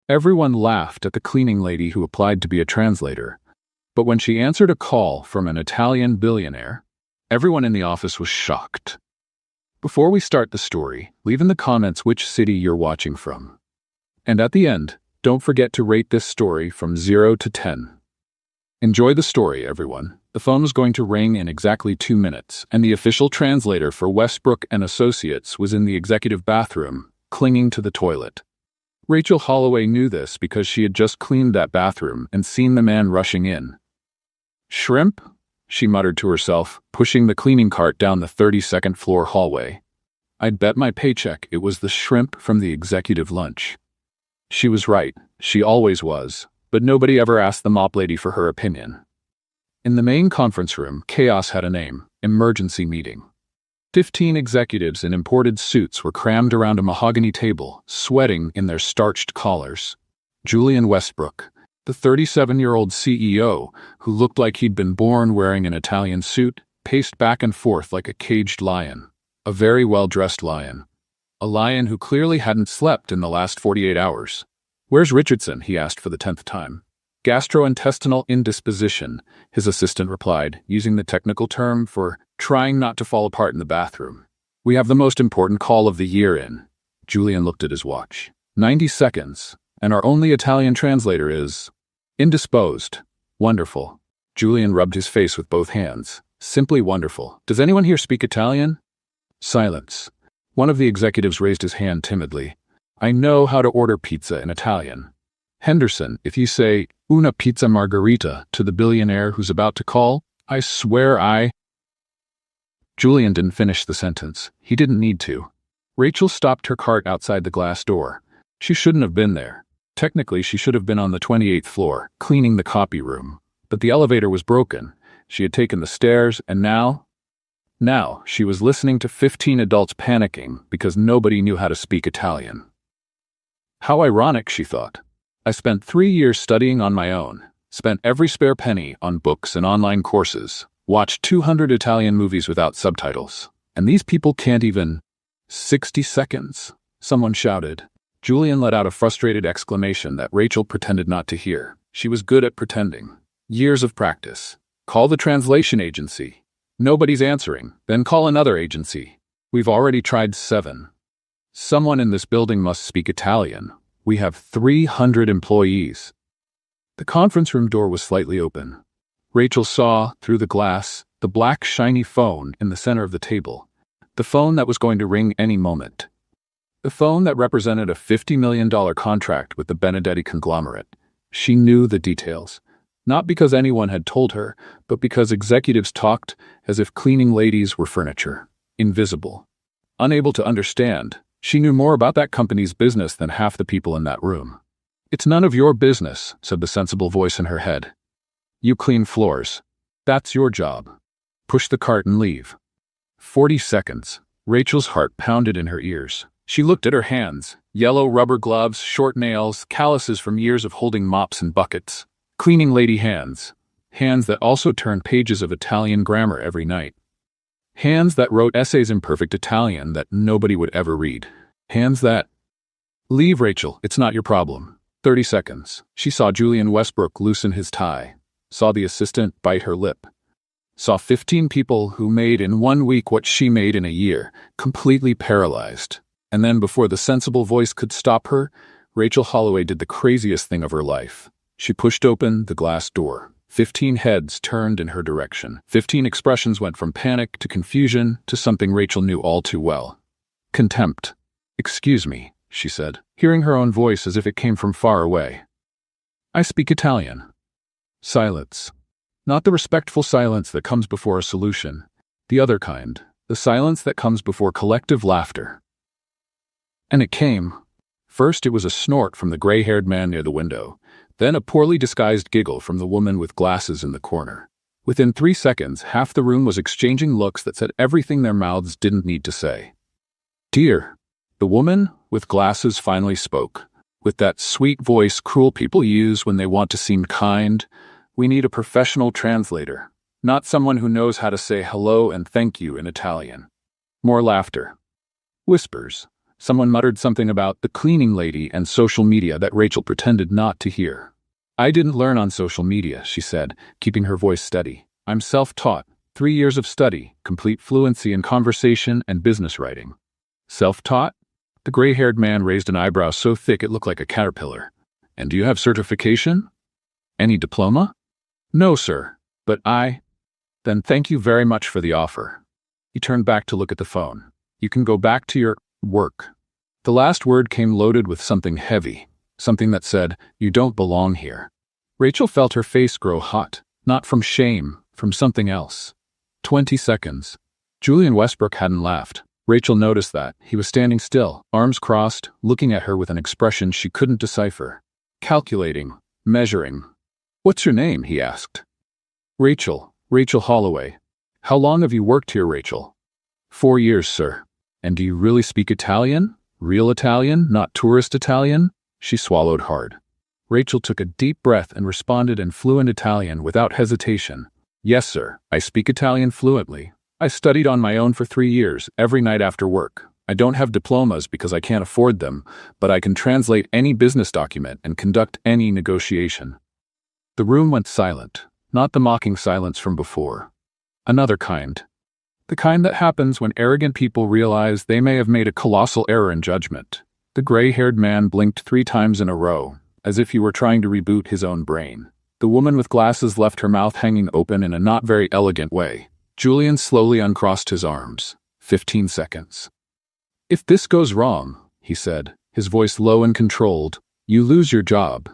Everyone laughed at the cleaning lady who applied to be a translator. But when she answered a call from an Italian billionaire, everyone in the office was shocked. Before we start the story, leave in the comments which city you're watching from. And at the end, don't forget to rate this story from 0 to 10. Enjoy the story, everyone. The phone was going to ring in exactly 2 minutes, and the official translator for Westbrook and Associates was in the executive bathroom, clinging to the toilet. Rachel Holloway knew this because she had just cleaned that bathroom and seen the man rushing in. "Shrimp?" she muttered to herself, pushing the cleaning cart down the 32nd floor hallway. "I'd bet my paycheck it was the shrimp from the executive lunch." She was right, she always was, but nobody ever asked the mop lady for her opinion. In the main conference room, chaos had a name: emergency meeting. 15 executives in imported suits were crammed around a mahogany table, sweating in their starched collars. Julian Westbrook, the 37-year-old CEO, who looked like he'd been born wearing an Italian suit, paced back and forth like a caged lion. A very well-dressed lion. A lion who clearly hadn't slept in the last 48 hours. "Where's Richardson?" he asked for the 10th time. "Gastrointestinal indisposition," his assistant replied, using the technical term for trying not to fall apart in the bathroom. "We have the most important call of the year in." Julian looked at his watch. 90 seconds, and our only Italian translator is indisposed. Wonderful. Julian rubbed his face with both hands. Simply wonderful. "Does anyone here speak Italian?" Silence. One of the executives raised his hand timidly. "I know how to order pizza in Italian. Henderson, if you say, 'Una pizza margherita' to the billionaire who's about to call, I swear I—" Julian didn't finish the sentence. He didn't need to. Rachel stopped her cart outside the glass door. She shouldn't have been there. Technically, she should have been on the 28th floor, cleaning the copy room. But the elevator was broken. She had taken the stairs, and now she was listening to 15 adults panicking because nobody knew how to speak Italian. How ironic, she thought. I spent 3 years studying on my own, spent every spare penny on books and online courses, watched 200 Italian movies without subtitles, and these people can't even— 60 seconds, someone shouted. Julian let out a frustrated exclamation that Rachel pretended not to hear. She was good at pretending. Years of practice. Call the translation agency. Nobody's answering. Then call another agency. We've already tried 7. Someone in this building must speak Italian. We have 300 employees. The conference room door was slightly open. Rachel saw, through the glass, the black shiny phone in the center of the table. The phone that was going to ring any moment. The phone that represented a $50 million contract with the Benedetti conglomerate. She knew the details. Not because anyone had told her, but because executives talked as if cleaning ladies were furniture. Invisible. Unable to understand, she knew more about that company's business than half the people in that room. "It's none of your business," said the sensible voice in her head. "You clean floors. That's your job. Push the cart and leave." 40 seconds. Rachel's heart pounded in her ears. She looked at her hands. Yellow rubber gloves, short nails, calluses from years of holding mops and buckets. Cleaning lady hands. Hands that also turned pages of Italian grammar every night. Hands that wrote essays in perfect Italian that nobody would ever read. Hands that— "Leave, Rachel, it's not your problem." 30 seconds. She saw Julian Westbrook loosen his tie. Saw the assistant bite her lip. Saw 15 people who made in 1 week what she made in a year, completely paralyzed. And then before the sensible voice could stop her, Rachel Holloway did the craziest thing of her life. She pushed open the glass door. 15 heads turned in her direction. 15 expressions went from panic to confusion to something Rachel knew all too well. Contempt. "Excuse me," she said, hearing her own voice as if it came from far away. "I speak Italian." Silence. Not the respectful silence that comes before a solution. The other kind. The silence that comes before collective laughter. And it came. First it was a snort from the gray-haired man near the window. Then a poorly disguised giggle from the woman with glasses in the corner. Within 3 seconds, half the room was exchanging looks that said everything their mouths didn't need to say. "Dear," the woman with glasses finally spoke. With that sweet voice cruel people use when they want to seem kind, "we need a professional translator, not someone who knows how to say hello and thank you in Italian." More laughter. Whispers. Someone muttered something about the cleaning lady and social media that Rachel pretended not to hear. I didn't learn on social media, she said, keeping her voice steady. I'm self-taught. 3 years of study, complete fluency in conversation and business writing. Self-taught? The gray-haired man raised an eyebrow so thick it looked like a caterpillar. And do you have certification? Any diploma? No, sir. But Then thank you very much for the offer. He turned back to look at the phone. You can go back to your work. The last word came loaded with something heavy, something that said, you don't belong here. Rachel felt her face grow hot, not from shame, from something else. 20 seconds. Julian Westbrook hadn't laughed. Rachel noticed that. He was standing still, arms crossed, looking at her with an expression she couldn't decipher. Calculating, measuring. What's your name? He asked. Rachel Holloway. How long have you worked here, Rachel? 4 years, sir. And do you really speak Italian? Real Italian, not tourist Italian? She swallowed hard. Rachel took a deep breath and responded in fluent Italian without hesitation. Yes, sir. I speak Italian fluently. I studied on my own for 3 years, every night after work. I don't have diplomas because I can't afford them, but I can translate any business document and conduct any negotiation. The room went silent, not the mocking silence from before. Another kind. The kind that happens when arrogant people realize they may have made a colossal error in judgment. The gray-haired man blinked 3 times in a row, as if he were trying to reboot his own brain. The woman with glasses left her mouth hanging open in a not very elegant way. Julian slowly uncrossed his arms. 15 seconds. If this goes wrong, he said, his voice low and controlled, you lose your job.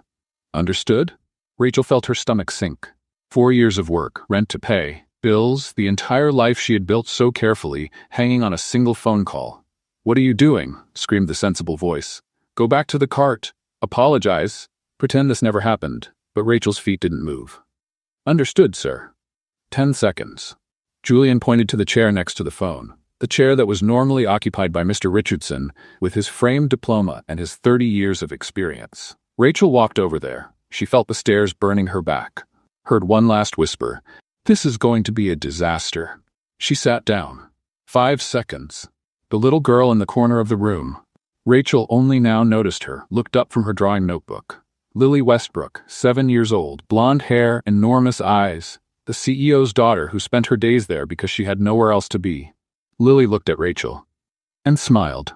Understood? Rachel felt her stomach sink. 4 years of work, rent to pay, bills, the entire life she had built so carefully, hanging on a single phone call. What are you doing? Screamed the sensible voice. Go back to the cart. Apologize. Pretend this never happened. But Rachel's feet didn't move. Understood, sir. 10 seconds. Julian pointed to the chair next to the phone, the chair that was normally occupied by Mr. Richardson, with his framed diploma and his 30 years of experience. Rachel walked over there. She felt the stares burning her back. Heard one last whisper. This is going to be a disaster. She sat down. 5 seconds. The little girl in the corner of the room. Rachel only now noticed her, looked up from her drawing notebook. Lily Westbrook, 7 years old, blonde hair, enormous eyes. The CEO's daughter who spent her days there because she had nowhere else to be. Lily looked at Rachel and smiled.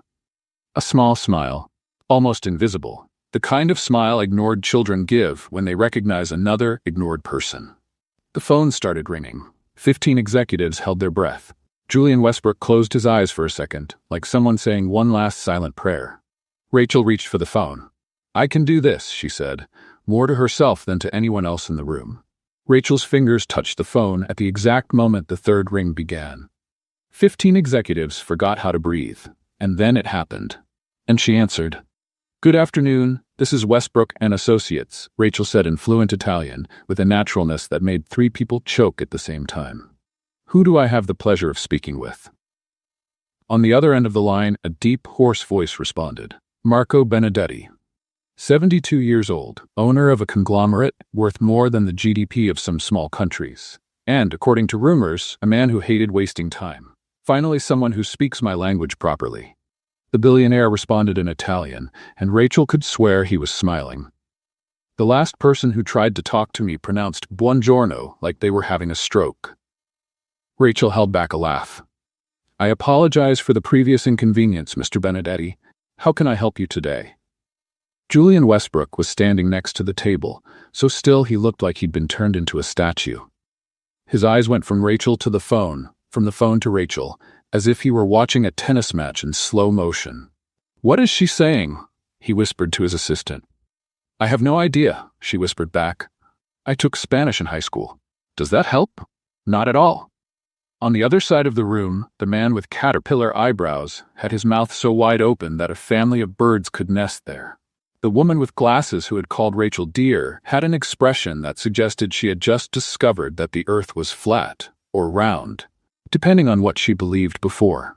A small smile, almost invisible, the kind of smile ignored children give when they recognize another ignored person. The phone started ringing. 15 executives held their breath. Julian Westbrook closed his eyes for a second, like someone saying one last silent prayer. Rachel reached for the phone. I can do this, she said, more to herself than to anyone else in the room. Rachel's fingers touched the phone at the exact moment the third ring began. 15 executives forgot how to breathe, and then it happened. And she answered. Good afternoon, this is Westbrook and Associates, Rachel said in fluent Italian, with a naturalness that made 3 people choke at the same time. Who do I have the pleasure of speaking with? On the other end of the line, a deep, hoarse voice responded. Marco Benedetti. 72 years old, owner of a conglomerate worth more than the GDP of some small countries. And, according to rumors, a man who hated wasting time. Finally, someone who speaks my language properly. The billionaire responded in Italian, and Rachel could swear he was smiling. The last person who tried to talk to me pronounced buongiorno like they were having a stroke. Rachel held back a laugh. I apologize for the previous inconvenience, Mr. Benedetti. How can I help you today? Julian Westbrook was standing next to the table, so still he looked like he'd been turned into a statue. His eyes went from Rachel to the phone, from the phone to Rachel, as if he were watching a tennis match in slow motion. What is she saying? He whispered to his assistant. I have no idea, she whispered back. I took Spanish in high school. Does that help? Not at all. On the other side of the room, the man with caterpillar eyebrows had his mouth so wide open that a family of birds could nest there. The woman with glasses who had called Rachel dear had an expression that suggested she had just discovered that the earth was flat or round, depending on what she believed before.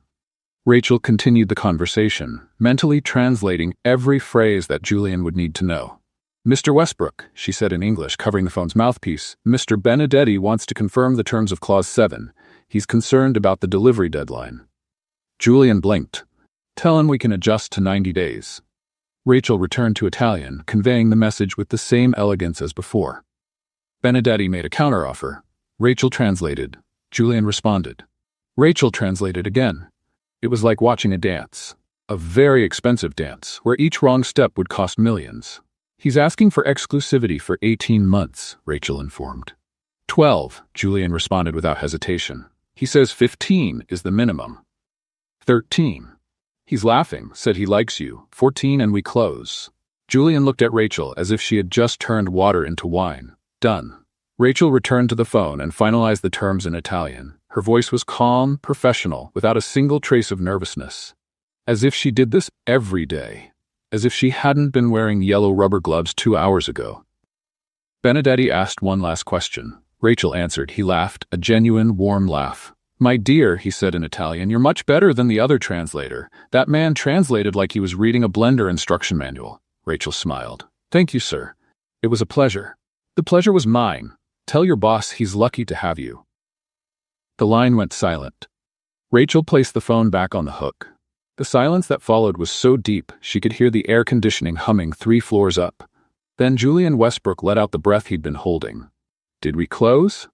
Rachel continued the conversation, mentally translating every phrase that Julian would need to know. Mr. Westbrook, she said in English, covering the phone's mouthpiece, Mr. Benedetti wants to confirm the terms of Clause 7. He's concerned about the delivery deadline. Julian blinked. Tell him we can adjust to 90 days. Rachel returned to Italian, conveying the message with the same elegance as before. Benedetti made a counteroffer. Rachel translated. Julian responded. Rachel translated again. It was like watching a dance. A very expensive dance, where each wrong step would cost millions. He's asking for exclusivity for 18 months, Rachel informed. 12, Julian responded without hesitation. He says 15 is the minimum. 13. He's laughing, said he likes you. 14 and we close. Julian looked at Rachel as if she had just turned water into wine. Done. Rachel returned to the phone and finalized the terms in Italian. Her voice was calm, professional, without a single trace of nervousness. As if she did this every day. As if she hadn't been wearing yellow rubber gloves 2 hours ago. Benedetti asked one last question. Rachel answered. He laughed, a genuine, warm laugh. My dear, he said in Italian, you're much better than the other translator. That man translated like he was reading a Blender instruction manual. Rachel smiled. Thank you, sir. It was a pleasure. The pleasure was mine. Tell your boss he's lucky to have you. The line went silent. Rachel placed the phone back on the hook. The silence that followed was so deep she could hear the air conditioning humming 3 floors up. Then Julian Westbrook let out the breath he'd been holding. Did we close?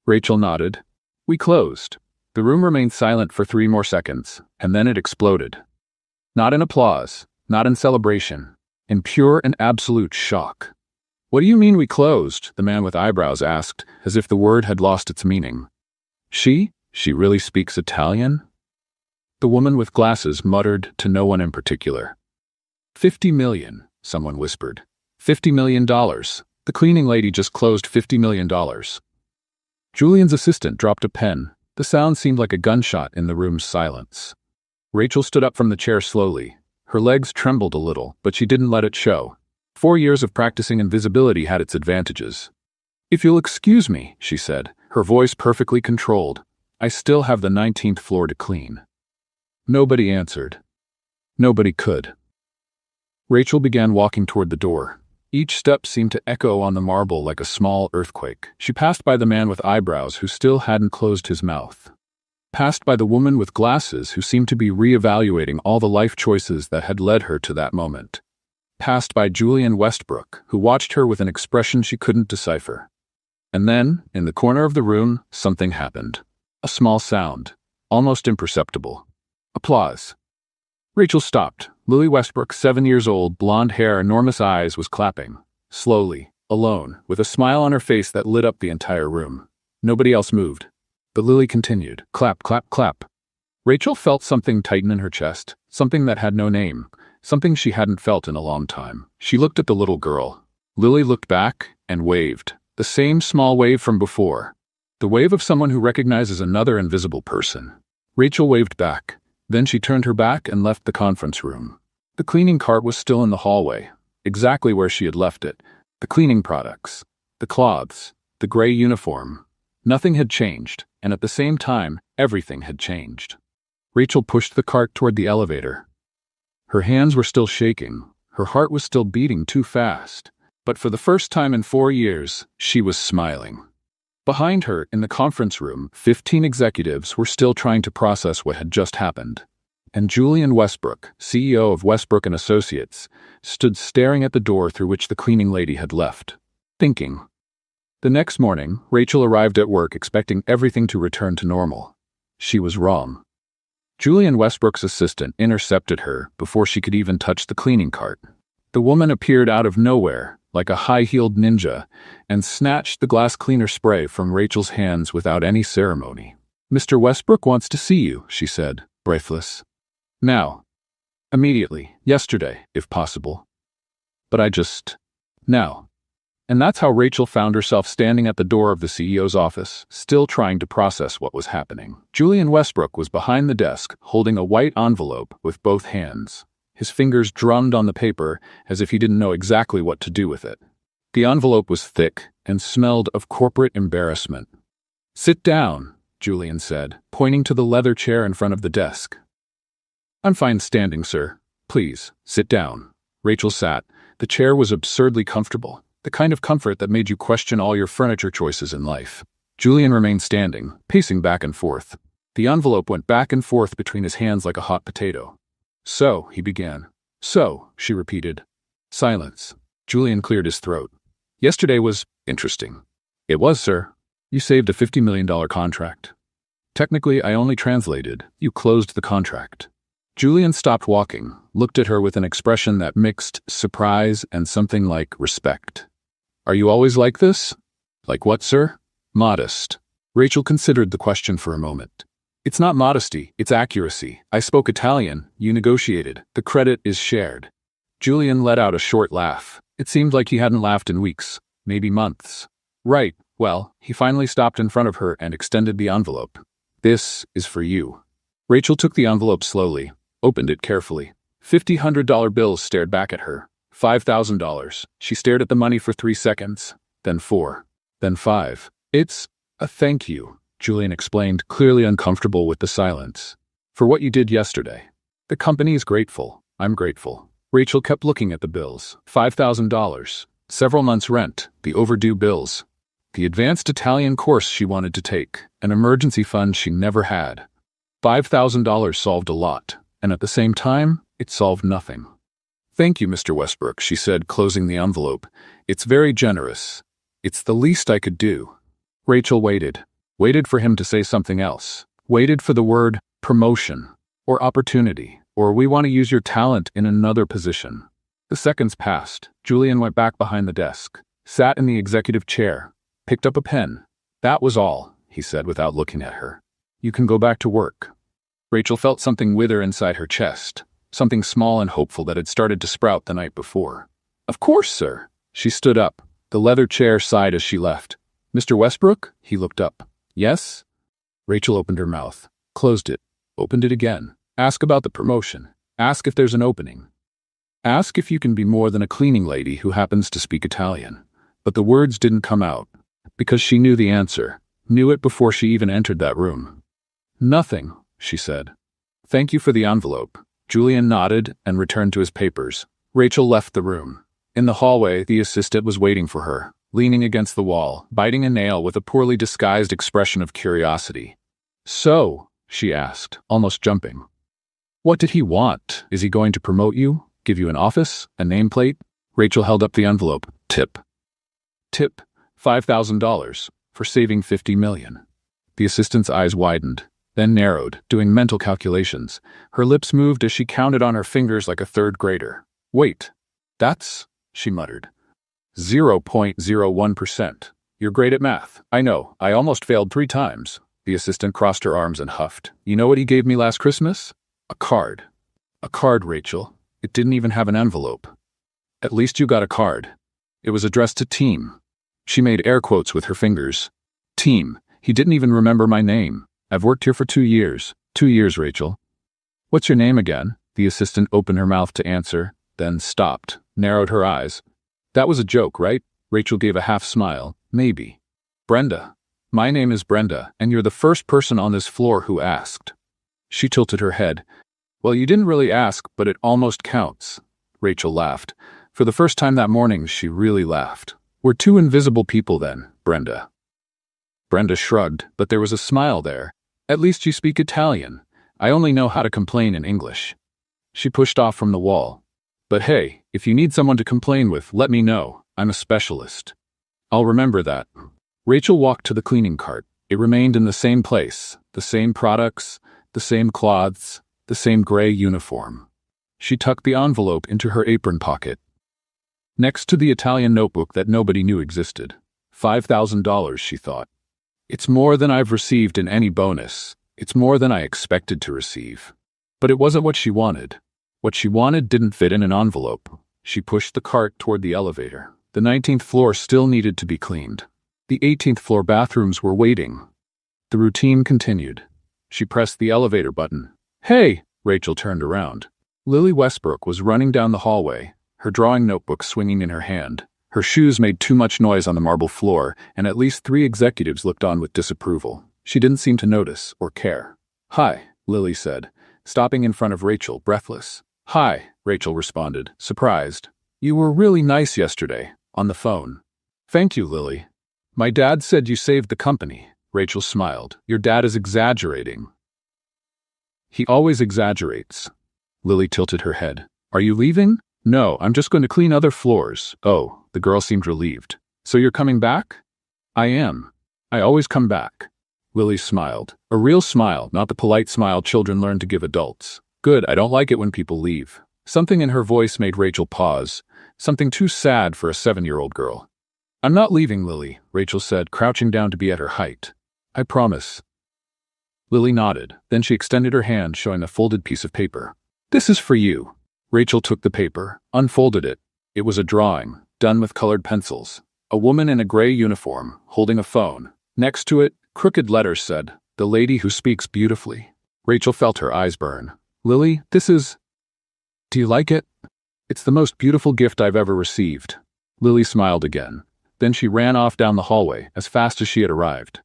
Rachel nodded. We closed. The room remained silent for 3 more seconds, and then it exploded. Not in applause, not in celebration, in pure and absolute shock. What do you mean we closed? The man with eyebrows asked, as if the word had lost its meaning. She really speaks Italian? The woman with glasses muttered to no one in particular. 50 million, someone whispered. $50 million. The cleaning lady just closed $50 million. Julian's assistant dropped a pen. The sound seemed like a gunshot in the room's silence. Rachel stood up from the chair slowly. Her legs trembled a little, but she didn't let it show. 4 years of practicing invisibility had its advantages. If you'll excuse me, she said, her voice perfectly controlled. I still have the 19th floor to clean. Nobody answered. Nobody could. Rachel began walking toward the door. Each step seemed to echo on the marble like a small earthquake. She passed by the man with eyebrows who still hadn't closed his mouth. Passed by the woman with glasses who seemed to be reevaluating all the life choices that had led her to that moment. Passed by Julian Westbrook, who watched her with an expression she couldn't decipher. And then, in the corner of the room, something happened. A small sound, almost imperceptible. Applause. Rachel stopped. Lily Westbrook, 7 years old, blonde hair, enormous eyes, was clapping. Slowly, alone, with a smile on her face that lit up the entire room. Nobody else moved. But Lily continued. Clap, clap, clap. Rachel felt something tighten in her chest, something that had no name, something she hadn't felt in a long time. She looked at the little girl. Lily looked back and waved. The same small wave from before. The wave of someone who recognizes another invisible person. Rachel waved back. Then she turned her back and left the conference room. The cleaning cart was still in the hallway, exactly where she had left it. The cleaning products, the cloths, the gray uniform. Nothing had changed, and at the same time, everything had changed. Rachel pushed the cart toward the elevator. Her hands were still shaking. Her heart was still beating too fast. But for the first time in 4 years, she was smiling. Behind her, in the conference room, 15 executives were still trying to process what had just happened. And Julian Westbrook, CEO of Westbrook & Associates, stood staring at the door through which the cleaning lady had left, thinking. The next morning, Rachel arrived at work expecting everything to return to normal. She was wrong. Julian Westbrook's assistant intercepted her before she could even touch the cleaning cart. The woman appeared out of nowhere, like a high-heeled ninja, and snatched the glass cleaner spray from Rachel's hands without any ceremony. Mr. Westbrook wants to see you, she said, breathless. Now. Immediately. Yesterday, if possible. But now. And that's how Rachel found herself standing at the door of the CEO's office, still trying to process what was happening. Julian Westbrook was behind the desk, holding a white envelope with both hands. His fingers drummed on the paper as if he didn't know exactly what to do with it. The envelope was thick and smelled of corporate embarrassment. Sit down, Julian said, pointing to the leather chair in front of the desk. I'm fine standing, sir. Please, sit down. Rachel sat. The chair was absurdly comfortable, the kind of comfort that made you question all your furniture choices in life. Julian remained standing, pacing back and forth. The envelope went back and forth between his hands like a hot potato. So, he began. So, she repeated. Silence. Julian cleared his throat. Yesterday was interesting. It was, sir. You saved a $50 million contract. Technically, I only translated. You closed the contract. Julian stopped walking, looked at her with an expression that mixed surprise and something like respect. Are you always like this? Like what, sir? Modest. Rachel considered the question for a moment. It's not modesty, it's accuracy. I spoke Italian, you negotiated. The credit is shared. Julian let out a short laugh. It seemed like he hadn't laughed in weeks, maybe months. Right, well, he finally stopped in front of her and extended the envelope. This is for you. Rachel took the envelope slowly, opened it carefully. $50 bills stared back at her. $5,000. She stared at the money for 3 seconds, then 4, then 5. It's a thank you, Julian explained, clearly uncomfortable with the silence. For what you did yesterday. The company is grateful. I'm grateful. Rachel kept looking at the bills. $5,000. Several months' rent, the overdue bills. The advanced Italian course she wanted to take, an emergency fund she never had. $5,000 solved a lot, and at the same time, it solved nothing. Thank you, Mr. Westbrook, she said, closing the envelope. It's very generous. It's the least I could do. Rachel waited for him to say something else, waited for the word promotion, or opportunity, or we want to use your talent in another position. The seconds passed. Julian went back behind the desk, sat in the executive chair, picked up a pen. That was all, he said without looking at her. You can go back to work. Rachel felt something wither inside her chest, something small and hopeful that had started to sprout the night before. Of course, sir. She stood up. The leather chair sighed as she left. Mr. Westbrook? He looked up. Yes? Rachel opened her mouth, closed it, opened it again. Ask about the promotion. Ask if there's an opening. Ask if you can be more than a cleaning lady who happens to speak Italian. But the words didn't come out, because she knew the answer, knew it before she even entered that room. Nothing, she said. Thank you for the envelope. Julian nodded and returned to his papers. Rachel left the room. In the hallway, the assistant was waiting for her, leaning against the wall, biting a nail with a poorly disguised expression of curiosity. So, she asked, almost jumping. What did he want? Is he going to promote you? Give you an office? A nameplate? Rachel held up the envelope. Tip. Tip, $5,000, for saving $50 million. The assistant's eyes widened, then narrowed, doing mental calculations. Her lips moved as she counted on her fingers like a third grader. Wait, that's, she muttered, 0.01%. You're great at math. I know, I almost failed 3 times. The assistant crossed her arms and huffed. You know what he gave me last Christmas? A card. A card, Rachel. It didn't even have an envelope. At least you got a card. It was addressed to Team. She made air quotes with her fingers. Team. He didn't even remember my name. I've worked here for 2 years. 2 years, Rachel. What's your name again? The assistant opened her mouth to answer, then stopped, narrowed her eyes. That was a joke, right? Rachel gave a half smile. Maybe. Brenda. My name is Brenda, and you're the first person on this floor who asked. She tilted her head. Well, you didn't really ask, but it almost counts. Rachel laughed. For the first time that morning, she really laughed. We're 2 invisible people then, Brenda. Brenda shrugged, but there was a smile there. At least you speak Italian. I only know how to complain in English. She pushed off from the wall. But hey, if you need someone to complain with, let me know. I'm a specialist. I'll remember that. Rachel walked to the cleaning cart. It remained in the same place, the same products, the same cloths, the same gray uniform. She tucked the envelope into her apron pocket. Next to the Italian notebook that nobody knew existed. $5,000, she thought. It's more than I've received in any bonus. It's more than I expected to receive. But it wasn't what she wanted. What she wanted didn't fit in an envelope. She pushed the cart toward the elevator. The 19th floor still needed to be cleaned. The 18th floor bathrooms were waiting. The routine continued. She pressed the elevator button. Hey! Rachel turned around. Lily Westbrook was running down the hallway, her drawing notebook swinging in her hand. Her shoes made too much noise on the marble floor, and at least 3 executives looked on with disapproval. She didn't seem to notice or care. Hi, Lily said, stopping in front of Rachel, breathless. Hi, Rachel responded, surprised. You were really nice yesterday, on the phone. Thank you, Lily. My dad said you saved the company. Rachel smiled. Your dad is exaggerating. He always exaggerates. Lily tilted her head. Are you leaving? No, I'm just going to clean other floors. Oh, the girl seemed relieved. So you're coming back? I am. I always come back. Lily smiled. A real smile, not the polite smile children learn to give adults. Good, I don't like it when people leave. Something in her voice made Rachel pause. Something too sad for a 7-year-old girl. I'm not leaving, Lily, Rachel said, crouching down to be at her height. I promise. Lily nodded. Then she extended her hand, showing a folded piece of paper. This is for you. Rachel took the paper, unfolded it. It was a drawing, done with colored pencils. A woman in a gray uniform, holding a phone. Next to it, crooked letters said, "The lady who speaks beautifully." Rachel felt her eyes burn. Lily, this is... Do you like it? It's the most beautiful gift I've ever received. Lily smiled again. Then she ran off down the hallway as fast as she had arrived.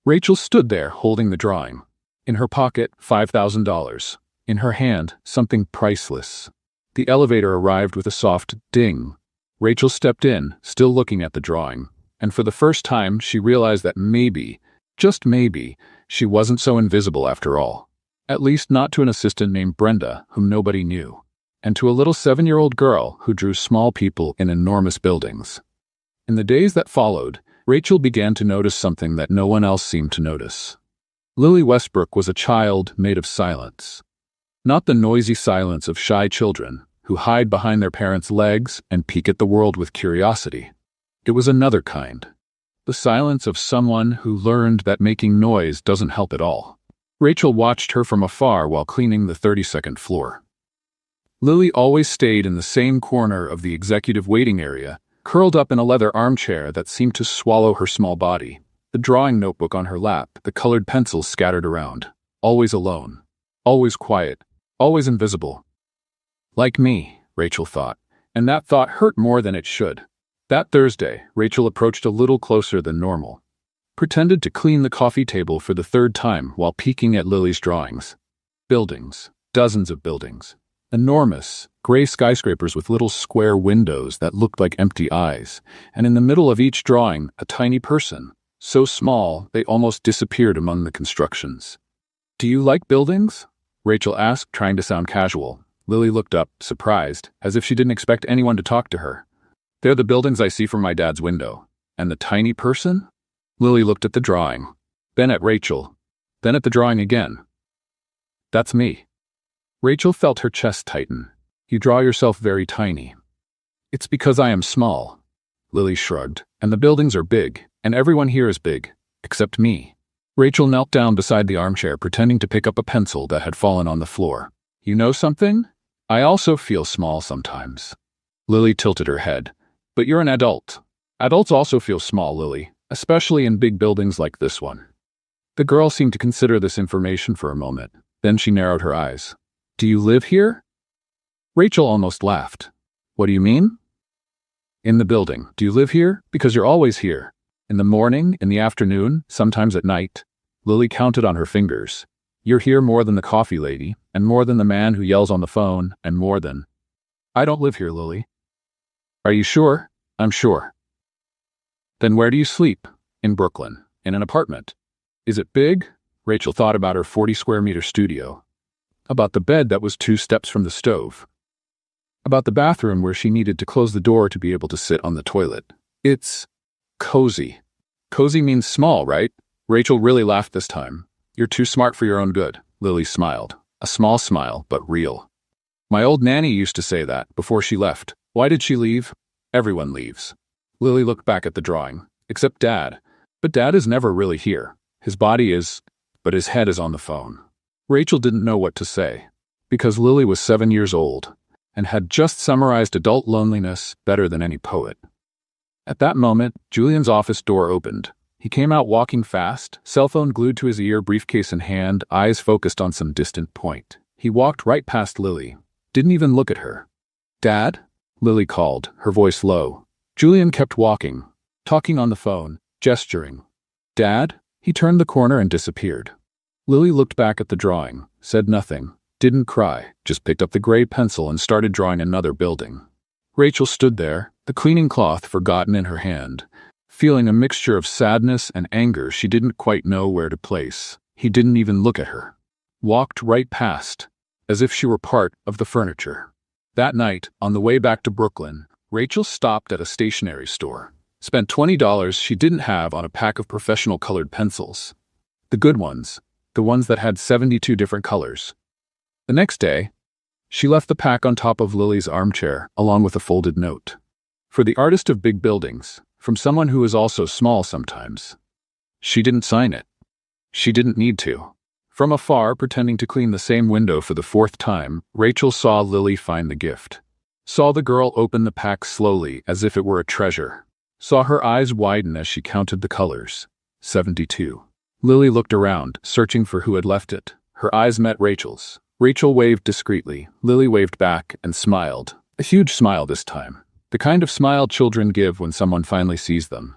Rachel stood there holding the drawing. In her pocket, $5,000. In her hand, something priceless. The elevator arrived with a soft ding. Rachel stepped in, still looking at the drawing, and for the first time she realized that maybe, just maybe, she wasn't so invisible after all. At least not to an assistant named Brenda, whom nobody knew, and to a little 7-year-old girl who drew small people in enormous buildings. In the days that followed, Rachel began to notice something that no one else seemed to notice. Lily Westbrook was a child made of silence. Not the noisy silence of shy children who hide behind their parents' legs and peek at the world with curiosity. It was another kind. The silence of someone who learned that making noise doesn't help at all. Rachel watched her from afar while cleaning the 32nd floor. Lily always stayed in the same corner of the executive waiting area, curled up in a leather armchair that seemed to swallow her small body, the drawing notebook on her lap, the colored pencils scattered around. Always alone. Always quiet. Always invisible. Like me, Rachel thought, and that thought hurt more than it should. That Thursday, Rachel approached a little closer than normal. Pretended to clean the coffee table for the 3rd time while peeking at Lily's drawings. Buildings. Dozens of buildings. Enormous, gray skyscrapers with little square windows that looked like empty eyes, and in the middle of each drawing, a tiny person, so small they almost disappeared among the constructions. Do you like buildings? Rachel asked, trying to sound casual. Lily looked up, surprised, as if she didn't expect anyone to talk to her. They're the buildings I see from my dad's window. And the tiny person? Lily looked at the drawing, then at Rachel, then at the drawing again. That's me. Rachel felt her chest tighten. You draw yourself very tiny. It's because I am small. Lily shrugged. And the buildings are big, and everyone here is big, except me. Rachel knelt down beside the armchair, pretending to pick up a pencil that had fallen on the floor. You know something? I also feel small sometimes. Lily tilted her head. But you're an adult. Adults also feel small, Lily, especially in big buildings like this one. The girl seemed to consider this information for a moment. Then she narrowed her eyes. Do you live here? Rachel almost laughed. What do you mean? In the building. Do you live here? Because you're always here. In the morning, in the afternoon, sometimes at night. Lily counted on her fingers. You're here more than the coffee lady, and more than the man who yells on the phone, and more than... I don't live here, Lily. Are you sure? I'm sure. Then where do you sleep? In Brooklyn. In an apartment. Is it big? Rachel thought about her 40-square-meter studio. About the bed that was 2 steps from the stove. About the bathroom where she needed to close the door to be able to sit on the toilet. It's cozy. Cozy means small, right? Rachel really laughed this time. You're too smart for your own good. Lily smiled. A small smile, but real. My old nanny used to say that before she left. Why did she leave? Everyone leaves. Lily looked back at the drawing. Except Dad. But Dad is never really here. His body is, but his head is on the phone. Rachel didn't know what to say. Because Lily was 7 years old and had just summarized adult loneliness better than any poet. At that moment, Julian's office door opened. He came out walking fast, cell phone glued to his ear, briefcase in hand, eyes focused on some distant point. He walked right past Lily. Didn't even look at her. Dad? Lily called, her voice low. Julian kept walking, talking on the phone, gesturing. Dad? He turned the corner and disappeared. Lily looked back at the drawing, said nothing, didn't cry, just picked up the gray pencil and started drawing another building. Rachel stood there, the cleaning cloth forgotten in her hand, feeling a mixture of sadness and anger she didn't quite know where to place. He didn't even look at her. Walked right past. as if she were part of the furniture. That night, on the way back to Brooklyn, Rachel stopped at a stationery store, spent $20 she didn't have on a pack of professional colored pencils. The good ones, the ones that had 72 different colors. The next day, she left the pack on top of Lily's armchair, along with a folded note. For the artist of big buildings, from someone who is also small sometimes. She didn't sign it. She didn't need to. From afar, pretending to clean the same window for the 4th time, Rachel saw Lily find the gift. Saw the girl open the pack slowly, as if it were a treasure. Saw her eyes widen as she counted the colors. 72. Lily looked around, searching for who had left it. Her eyes met Rachel's. Rachel waved discreetly. Lily waved back and smiled. A huge smile this time. The kind of smile children give when someone finally sees them.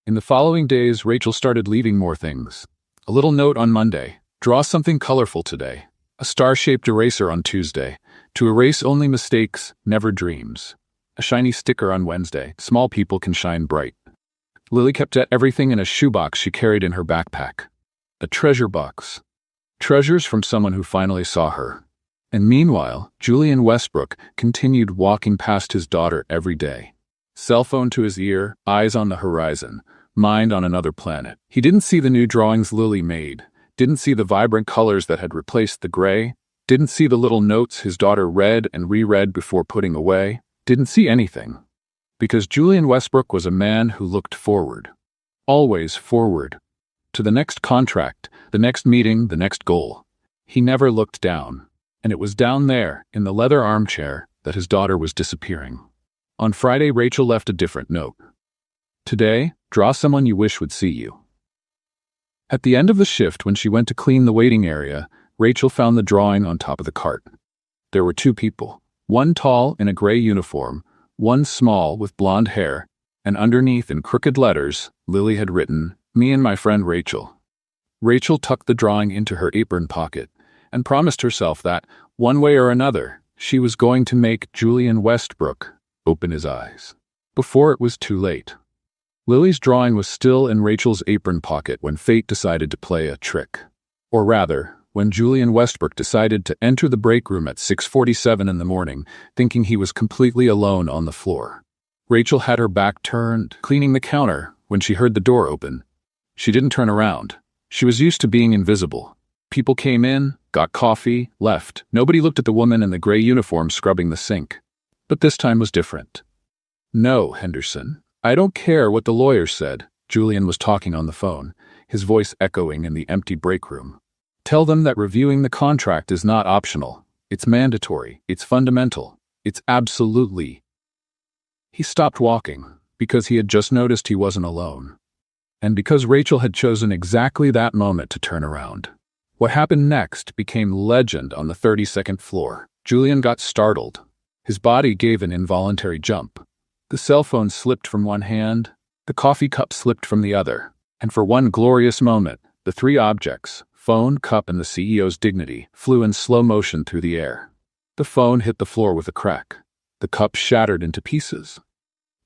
In the following days, Rachel started leaving more things. A little note on Monday. Draw something colorful today. A star-shaped eraser on Tuesday. To erase only mistakes, never dreams. A shiny sticker on Wednesday. Small people can shine bright. Lily kept everything in a shoebox she carried in her backpack. A treasure box. Treasures from someone who finally saw her. And meanwhile, Julian Westbrook continued walking past his daughter every day. Cell phone to his ear, eyes on the horizon, mind on another planet. He didn't see the new drawings Lily made, didn't see the vibrant colors that had replaced the gray, didn't see the little notes his daughter read and reread before putting away, didn't see anything. Because Julian Westbrook was a man who looked forward. Always forward. To the next contract, the next meeting, the next goal. He never looked down. And it was down there, in the leather armchair, that his daughter was disappearing. On Friday, Rachel left a different note. Today, draw someone you wish would see you. At the end of the shift, when she went to clean the waiting area, Rachel found the drawing on top of the cart. There were 2 people, one tall in a gray uniform, one small with blonde hair, and underneath in crooked letters, Lily had written, "Me and my friend Rachel." Rachel tucked the drawing into her apron pocket and promised herself that, one way or another, she was going to make Julian Westbrook open his eyes. Before it was too late. Lily's drawing was still in Rachel's apron pocket when fate decided to play a trick. Or rather, when Julian Westbrook decided to enter the break room at 6:47 in the morning, thinking he was completely alone on the floor. Rachel had her back turned, cleaning the counter, when she heard the door open. She didn't turn around. She was used to being invisible. People came in, got coffee, left. Nobody looked at the woman in the gray uniform scrubbing the sink. But this time was different. "No, Henderson. I don't care what the lawyer said." Julian was talking on the phone, his voice echoing in the empty break room. "Tell them that reviewing the contract is not optional. It's mandatory. It's fundamental. It's absolutely." He stopped walking, because he had just noticed he wasn't alone. And because Rachel had chosen exactly that moment to turn around. What happened next became legend on the 32nd floor. Julian got startled. His body gave an involuntary jump. The cell phone slipped from one hand, the coffee cup slipped from the other, and for one glorious moment, the 3 objects, phone, cup, and the CEO's dignity, flew in slow motion through the air. The phone hit the floor with a crack. The cup shattered into pieces.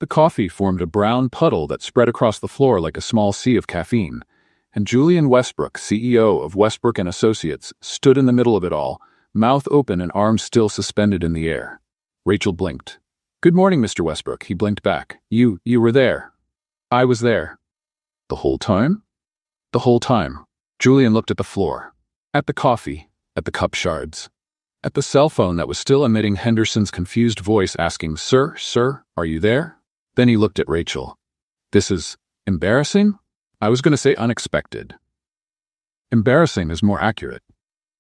The coffee formed a brown puddle that spread across the floor like a small sea of caffeine, and Julian Westbrook, CEO of Westbrook & Associates, stood in the middle of it all, mouth open and arms still suspended in the air. Rachel blinked. "Good morning, Mr. Westbrook," he blinked back. You were there." "I was there." "The whole time?" "The whole time." Julian looked at the floor, at the coffee, at the cup shards, at the cell phone that was still emitting Henderson's confused voice asking, Sir, are you there?" Then he looked at Rachel. "This is embarrassing? I was going to say unexpected. Embarrassing is more accurate."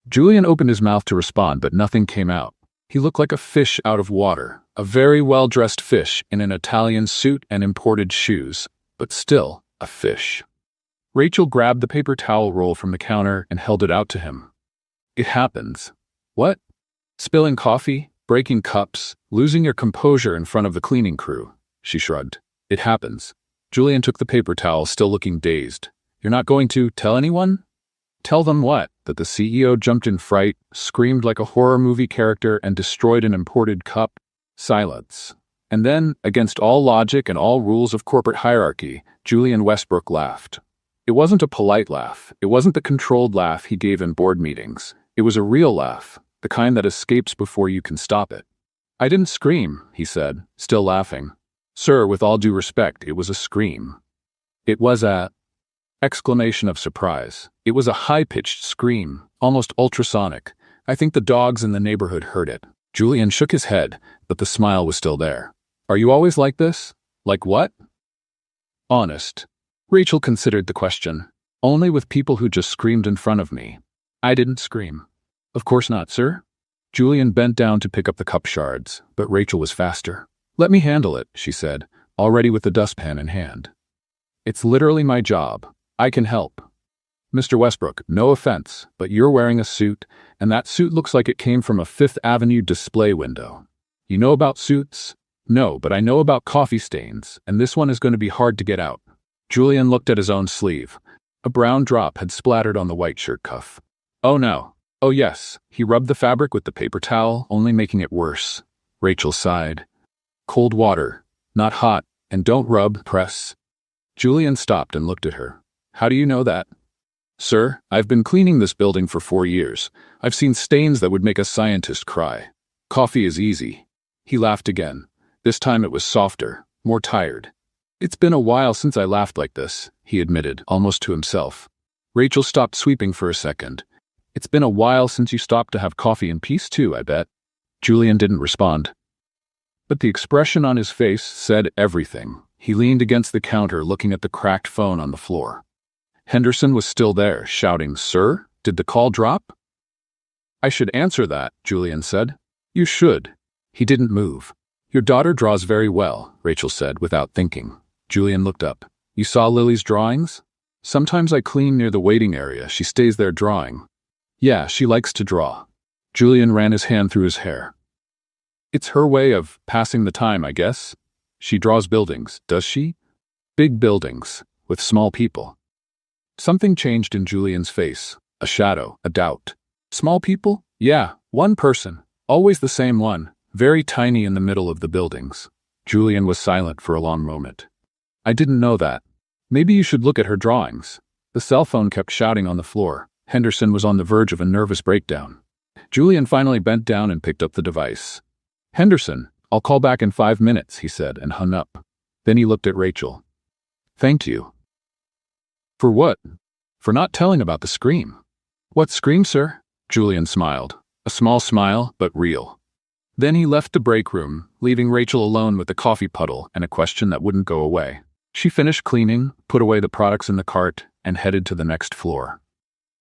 Julian opened his mouth to respond, but nothing came out. He looked like a fish out of water, a very well-dressed fish in an Italian suit and imported shoes, but still a fish. Rachel grabbed the paper towel roll from the counter and held it out to him. "It happens." "What?" "Spilling coffee, breaking cups, losing your composure in front of the cleaning crew." She shrugged. "It happens." Julian took the paper towel, still looking dazed. "You're not going to tell anyone?" "Tell them what?" That the CEO jumped in fright, screamed like a horror movie character, and destroyed an imported cup? Silence. And then, against all logic and all rules of corporate hierarchy, Julian Westbrook laughed. It wasn't a polite laugh. It wasn't the controlled laugh he gave in board meetings. It was a real laugh, the kind that escapes before you can stop it. I didn't scream, he said, still laughing. Sir, with all due respect, it was a scream. It was a exclamation of surprise. It was a high-pitched scream, almost ultrasonic. I think the dogs in the neighborhood heard it. Julian shook his head, but the smile was still there. Are you always like this? Like what? Honest. Rachel considered the question. Only with people who just screamed in front of me. I didn't scream. Of course not, sir. Julian bent down to pick up the cup shards, but Rachel was faster. Let me handle it, she said, already with the dustpan in hand. It's literally my job. I can help. Mr. Westbrook, no offense, but you're wearing a suit, and that suit looks like it came from a Fifth Avenue display window. You know about suits? No, but I know about coffee stains, and this one is going to be hard to get out. Julian looked at his own sleeve. A brown drop had splattered on the white shirt cuff. Oh no. Oh yes. He rubbed the fabric with the paper towel, only making it worse. Rachel sighed. Cold water. Not hot. And don't rub, press. Julian stopped and looked at her. How do you know that? Sir, I've been cleaning this building for 4 years. I've seen stains that would make a scientist cry. Coffee is easy. He laughed again. This time it was softer, more tired. It's been a while since I laughed like this, he admitted, almost to himself. Rachel stopped sweeping for a second. It's been a while since you stopped to have coffee in peace too, I bet. Julian didn't respond. But the expression on his face said everything. He leaned against the counter, looking at the cracked phone on the floor. Henderson was still there, shouting, Sir, did the call drop? I should answer that, Julian said. You should. He didn't move. Your daughter draws very well, Rachel said, without thinking. Julian looked up. You saw Lily's drawings? Sometimes I clean near the waiting area. She stays there drawing. Yeah, she likes to draw. Julian ran his hand through his hair. It's her way of passing the time, I guess. She draws buildings, does she? Big buildings, with small people. Something changed in Julian's face. A shadow, a doubt. Small people? Yeah, one person. Always the same one. Very tiny in the middle of the buildings. Julian was silent for a long moment. I didn't know that. Maybe you should look at her drawings. The cell phone kept shouting on the floor. Henderson was on the verge of a nervous breakdown. Julian finally bent down and picked up the device. Henderson, I'll call back in 5 minutes, he said, and hung up. Then he looked at Rachel. Thank you. For what? For not telling about the scream. What scream, sir? Julian smiled. A small smile, but real. Then he left the break room, leaving Rachel alone with the coffee puddle and a question that wouldn't go away. She finished cleaning, put away the products in the cart, and headed to the next floor.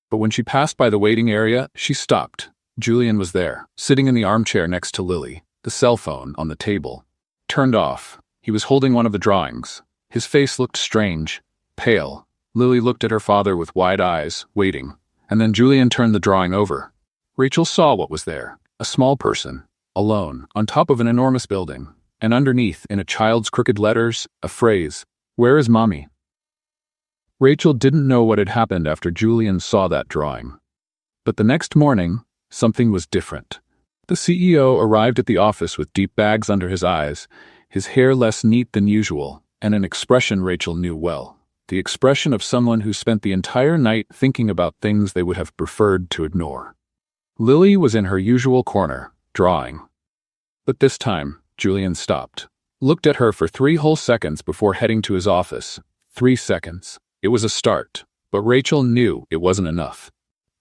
But when she passed by the waiting area, she stopped. Julian was there, sitting in the armchair next to Lily, the cell phone on the table. Turned off. He was holding one of the drawings. His face looked strange, pale. Lily looked at her father with wide eyes, waiting, and then Julian turned the drawing over. Rachel saw what was there, a small person, alone, on top of an enormous building, and underneath, in a child's crooked letters, a phrase, Where is Mommy? Rachel didn't know what had happened after Julian saw that drawing. But the next morning, something was different. The CEO arrived at the office with deep bags under his eyes, his hair less neat than usual, and an expression Rachel knew well. The expression of someone who spent the entire night thinking about things they would have preferred to ignore. Lily was in her usual corner, drawing. But this time, Julian stopped, looked at her for 3 whole seconds before heading to his office. 3 seconds. It was a start, but Rachel knew it wasn't enough.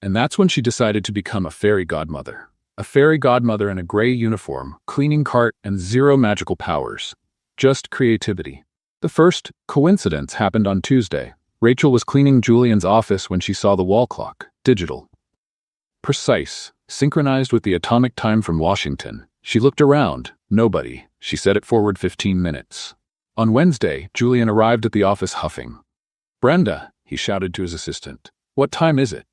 And that's when she decided to become a fairy godmother. A fairy godmother in a gray uniform, cleaning cart, and 0 magical powers. Just creativity. The first coincidence happened on Tuesday. Rachel was cleaning Julian's office when she saw the wall clock, digital. Precise, synchronized with the atomic time from Washington. She looked around. Nobody. She set it forward 15 minutes. On Wednesday, Julian arrived at the office huffing. Brenda, he shouted to his assistant. What time is it?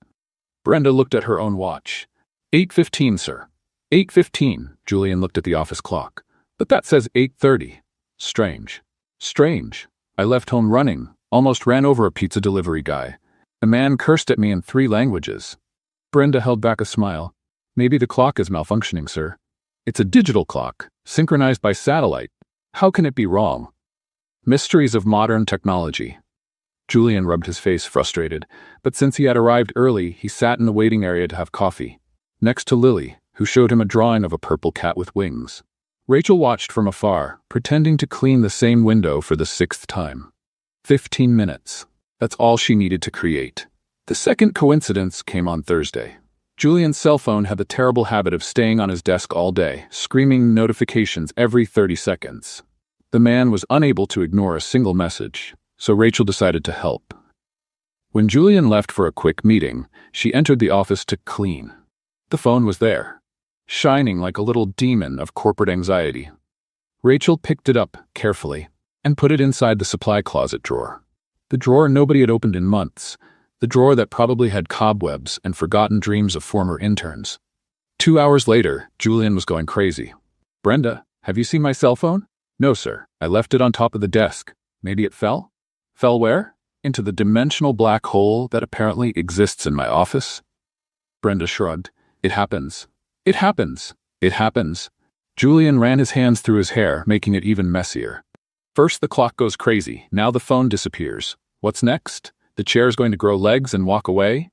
Brenda looked at her own watch. 8:15, sir. 8:15. Julian looked at the office clock. But that says 8:30. Strange. Strange. I left home running, almost ran over a pizza delivery guy. A man cursed at me in 3 languages. Brenda held back a smile. Maybe the clock is malfunctioning, sir. It's a digital clock, synchronized by satellite. How can it be wrong? Mysteries of modern technology. Julian rubbed his face, frustrated, but since he had arrived early, he sat in the waiting area to have coffee. Next to Lily, who showed him a drawing of a purple cat with wings. Rachel watched from afar, pretending to clean the same window for the 6th time. 15 minutes. That's all she needed to create. The second coincidence came on Thursday. Julian's cell phone had the terrible habit of staying on his desk all day, screaming notifications every 30 seconds. The man was unable to ignore a single message, so Rachel decided to help. When Julian left for a quick meeting, she entered the office to clean. The phone was there, shining like a little demon of corporate anxiety. Rachel picked it up carefully and put it inside the supply closet drawer. The drawer nobody had opened in months, the drawer that probably had cobwebs and forgotten dreams of former interns. 2 hours later, Julian was going crazy. "Brenda, have you seen my cell phone?" "No, sir. I left it on top of the desk. Maybe it fell?" "Fell where?" "Into the dimensional black hole that apparently exists in my office." Brenda shrugged. "It happens. It happens. It happens." Julian ran his hands through his hair, making it even messier. "First the clock goes crazy, now the phone disappears. What's next? The chair's going to grow legs and walk away?"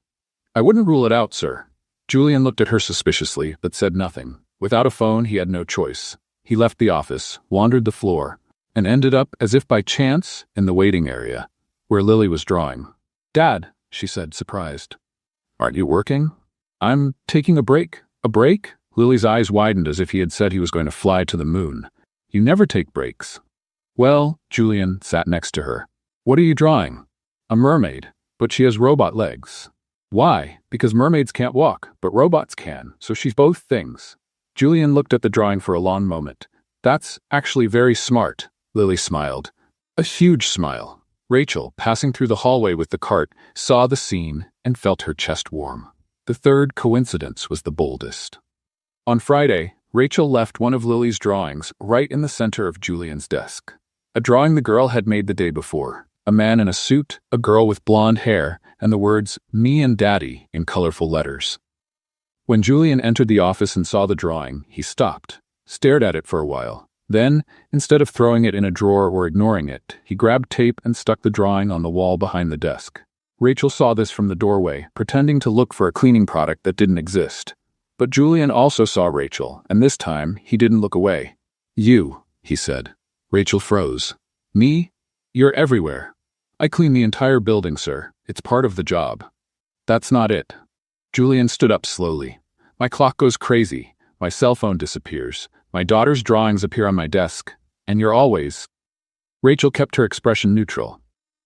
"I wouldn't rule it out, sir." Julian looked at her suspiciously, but said nothing. Without a phone, he had no choice. He left the office, wandered the floor, and ended up, as if by chance, in the waiting area, where Lily was drawing. "Dad," she said, surprised. "Aren't you working?" "I'm taking a break." "A break?" Lily's eyes widened as if he had said he was going to fly to the moon. "You never take breaks." "Well," Julian sat next to her. "What are you drawing?" "A mermaid, but she has robot legs." "Why?" "Because mermaids can't walk, but robots can, so she's both things." Julian looked at the drawing for a long moment. "That's actually very smart," Lily smiled. A huge smile. Rachel, passing through the hallway with the cart, saw the scene and felt her chest warm. The third coincidence was the boldest. On Friday, Rachel left one of Lily's drawings right in the center of Julian's desk. A drawing the girl had made the day before. A man in a suit, a girl with blonde hair, and the words, "Me and Daddy," in colorful letters. When Julian entered the office and saw the drawing, he stopped, stared at it for a while. Then, instead of throwing it in a drawer or ignoring it, he grabbed tape and stuck the drawing on the wall behind the desk. Rachel saw this from the doorway, pretending to look for a cleaning product that didn't exist. But Julian also saw Rachel, and this time, he didn't look away. "You," he said. Rachel froze. "Me? You're everywhere." "I clean the entire building, sir. It's part of the job." "That's not it." Julian stood up slowly. "My clock goes crazy. My cell phone disappears. My daughter's drawings appear on my desk. And you're always—" Rachel kept her expression neutral.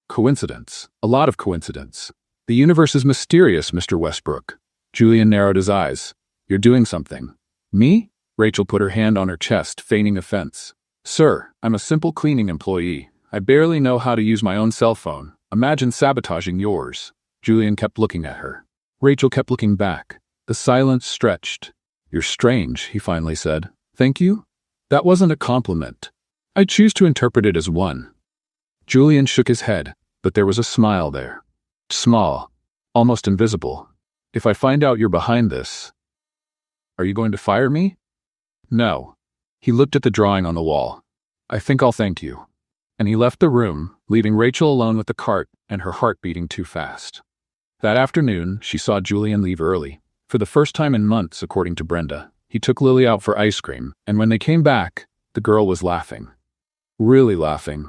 "Coincidence. A lot of coincidence. The universe is mysterious, Mr. Westbrook." Julian narrowed his eyes. "You're doing something." "Me?" Rachel put her hand on her chest, feigning offense. "Sir, I'm a simple cleaning employee. I barely know how to use my own cell phone. Imagine sabotaging yours." Julian kept looking at her. Rachel kept looking back. The silence stretched. "You're strange," he finally said. "Thank you?" "That wasn't a compliment. I choose to interpret it as one." Julian shook his head, but there was a smile there. Small, almost invisible. "If I find out you're behind this, are you going to fire me?" "No." He looked at the drawing on the wall. "I think I'll thank you." And he left the room, leaving Rachel alone with the cart and her heart beating too fast. That afternoon, she saw Julian leave early. For the first time in months, according to Brenda, he took Lily out for ice cream, and when they came back, the girl was laughing. Really laughing.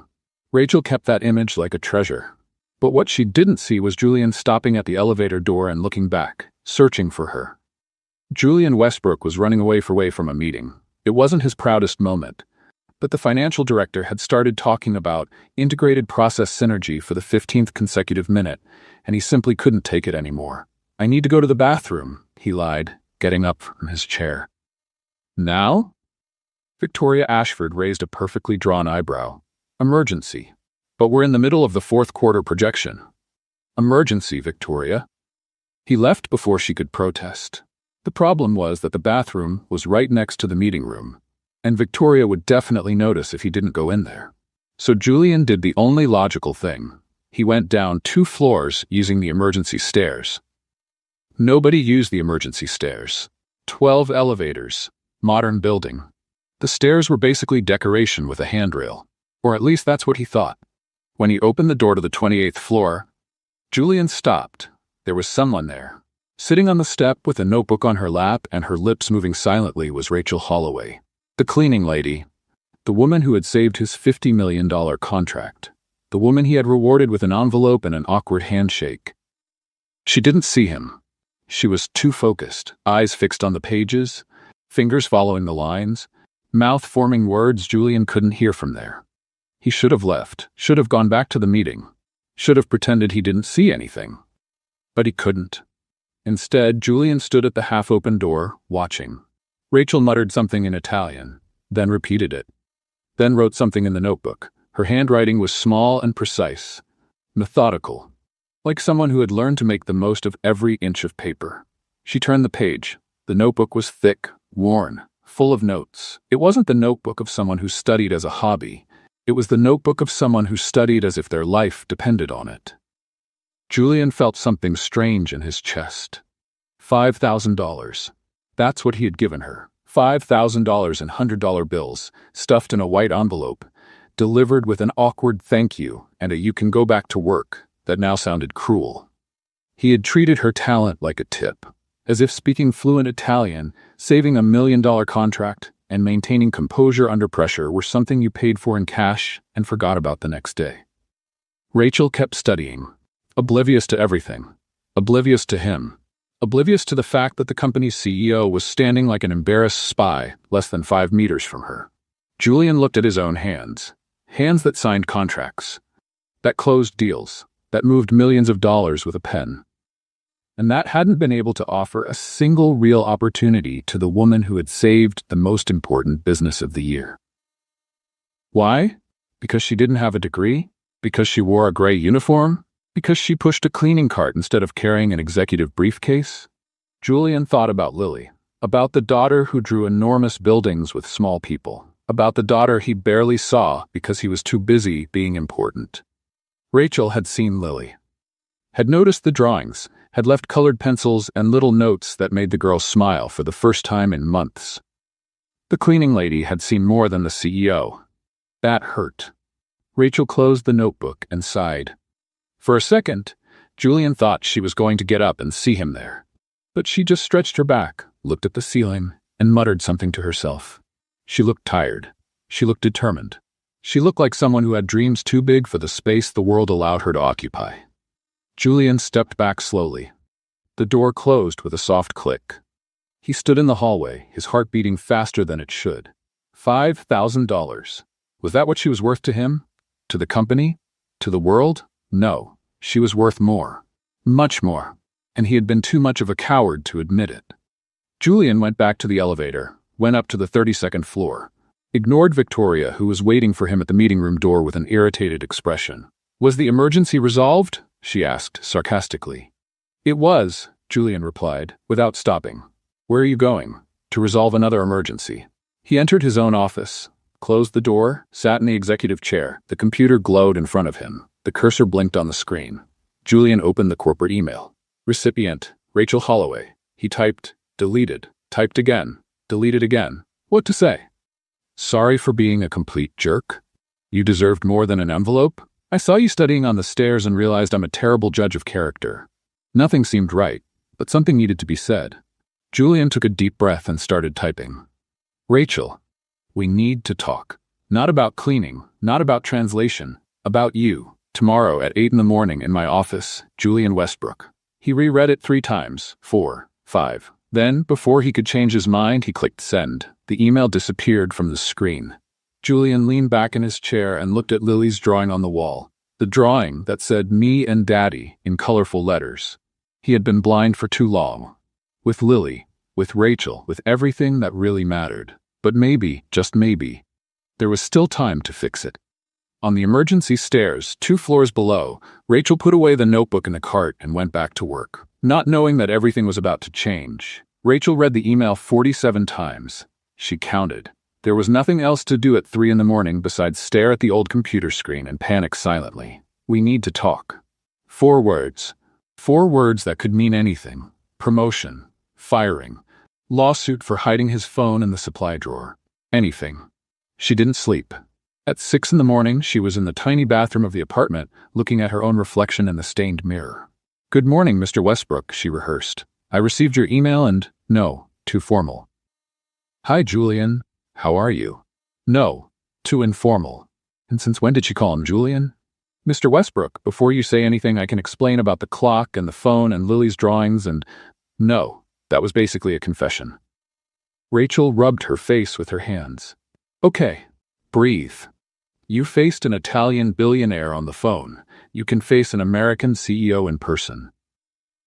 Rachel kept that image like a treasure. But what she didn't see was Julian stopping at the elevator door and looking back, searching for her. Julian Westbrook was running away from a meeting. It wasn't his proudest moment. But the financial director had started talking about integrated process synergy for the 15th consecutive minute, and he simply couldn't take it anymore. "I need to go to the bathroom," he lied, getting up from his chair. "Now?" Victoria Ashford raised a perfectly drawn eyebrow. "Emergency. But we're in the middle of the 4th quarter projection." "Emergency, Victoria." He left before she could protest. The problem was that the bathroom was right next to the meeting room, and Victoria would definitely notice if he didn't go in there. So Julian did the only logical thing. He went down 2 floors using the emergency stairs. Nobody used the emergency stairs. 12 elevators. Modern building. The stairs were basically decoration with a handrail. Or at least that's what he thought. When he opened the door to the 28th floor, Julian stopped. There was someone there. Sitting on the step with a notebook on her lap and her lips moving silently was Rachel Holloway, the cleaning lady, the woman who had saved his $50 million contract, the woman he had rewarded with an envelope and an awkward handshake. She didn't see him. She was too focused, eyes fixed on the pages, fingers following the lines, mouth forming words Julian couldn't hear from there. He should have left, should have gone back to the meeting, should have pretended he didn't see anything. But he couldn't. Instead, Julian stood at the half-open door, watching. Rachel muttered something in Italian, then repeated it, then wrote something in the notebook. Her handwriting was small and precise, methodical, like someone who had learned to make the most of every inch of paper. She turned the page. The notebook was thick, worn, full of notes. It wasn't the notebook of someone who studied as a hobby. It was the notebook of someone who studied as if their life depended on it. Julian felt something strange in his chest. $5,000. That's what he had given her. $5,000 in $100 bills, stuffed in a white envelope, delivered with an awkward thank you and a "you can go back to work" that now sounded cruel. He had treated her talent like a tip, as if speaking fluent Italian, saving $1 million contract, and maintaining composure under pressure were something you paid for in cash and forgot about the next day. Rachel kept studying, oblivious to everything, oblivious to him, oblivious to the fact that the company's CEO was standing like an embarrassed spy less than 5 meters from her. Julian looked at his own hands, hands that signed contracts, that closed deals, that moved millions of dollars with a pen, and that hadn't been able to offer a single real opportunity to the woman who had saved the most important business of the year. Why? Because she didn't have a degree? Because she wore a gray uniform? Because she pushed a cleaning cart instead of carrying an executive briefcase? Julian thought about Lily, about the daughter who drew enormous buildings with small people, about the daughter he barely saw because he was too busy being important. Rachel had seen Lily, had noticed the drawings, had left colored pencils and little notes that made the girl smile for the first time in months. The cleaning lady had seen more than the CEO. That hurt. Rachel closed the notebook and sighed. For a second, Julian thought she was going to get up and see him there. But she just stretched her back, looked at the ceiling, and muttered something to herself. She looked tired. She looked determined. She looked like someone who had dreams too big for the space the world allowed her to occupy. Julian stepped back slowly. The door closed with a soft click. He stood in the hallway, his heart beating faster than it should. $5,000. Was that what she was worth to him? To the company? To the world? No, she was worth more. Much more. And he had been too much of a coward to admit it. Julian went back to the elevator, went up to the 32nd floor, ignored Victoria, who was waiting for him at the meeting room door with an irritated expression. Was the emergency resolved? She asked sarcastically. It was, Julian replied, without stopping. Where are you going? To resolve another emergency. He entered his own office, closed the door, sat in the executive chair. The computer glowed in front of him. The cursor blinked on the screen. Julian opened the corporate email. Recipient, Rachel Holloway. He typed, deleted, typed again, deleted again. What to say? Sorry for being a complete jerk. You deserved more than an envelope. I saw you studying on the stairs and realized I'm a terrible judge of character. Nothing seemed right, but something needed to be said. Julian took a deep breath and started typing. Rachel, we need to talk. Not about cleaning, not about translation, about you. Tomorrow at 8 a.m. in my office, Julian Westbrook. He reread it 3 times, 4, 5. Then, before he could change his mind, he clicked send. The email disappeared from the screen. Julian leaned back in his chair and looked at Lily's drawing on the wall. The drawing that said "Me and Daddy" in colorful letters. He had been blind for too long. With Lily, with Rachel, with everything that really mattered. But maybe, just maybe, there was still time to fix it. On the emergency stairs, 2 floors below, Rachel put away the notebook in the cart and went back to work. Not knowing that everything was about to change, Rachel read the email 47 times. She counted. There was nothing else to do at 3 a.m. besides stare at the old computer screen and panic silently. We need to talk. 4 words. 4 words that could mean anything. Promotion. Firing. Lawsuit for hiding his phone in the supply drawer. Anything. She didn't sleep. At 6 a.m, she was in the tiny bathroom of the apartment, looking at her own reflection in the stained mirror. Good morning, Mr. Westbrook, she rehearsed. I received your email and no, too formal. Hi, Julian. How are you? No, too informal. And since when did she call him Julian? Mr. Westbrook, before you say anything, I can explain about the clock and the phone and Lily's drawings and… No, that was basically a confession. Rachel rubbed her face with her hands. Okay, breathe. You faced an Italian billionaire on the phone. You can face an American CEO in person.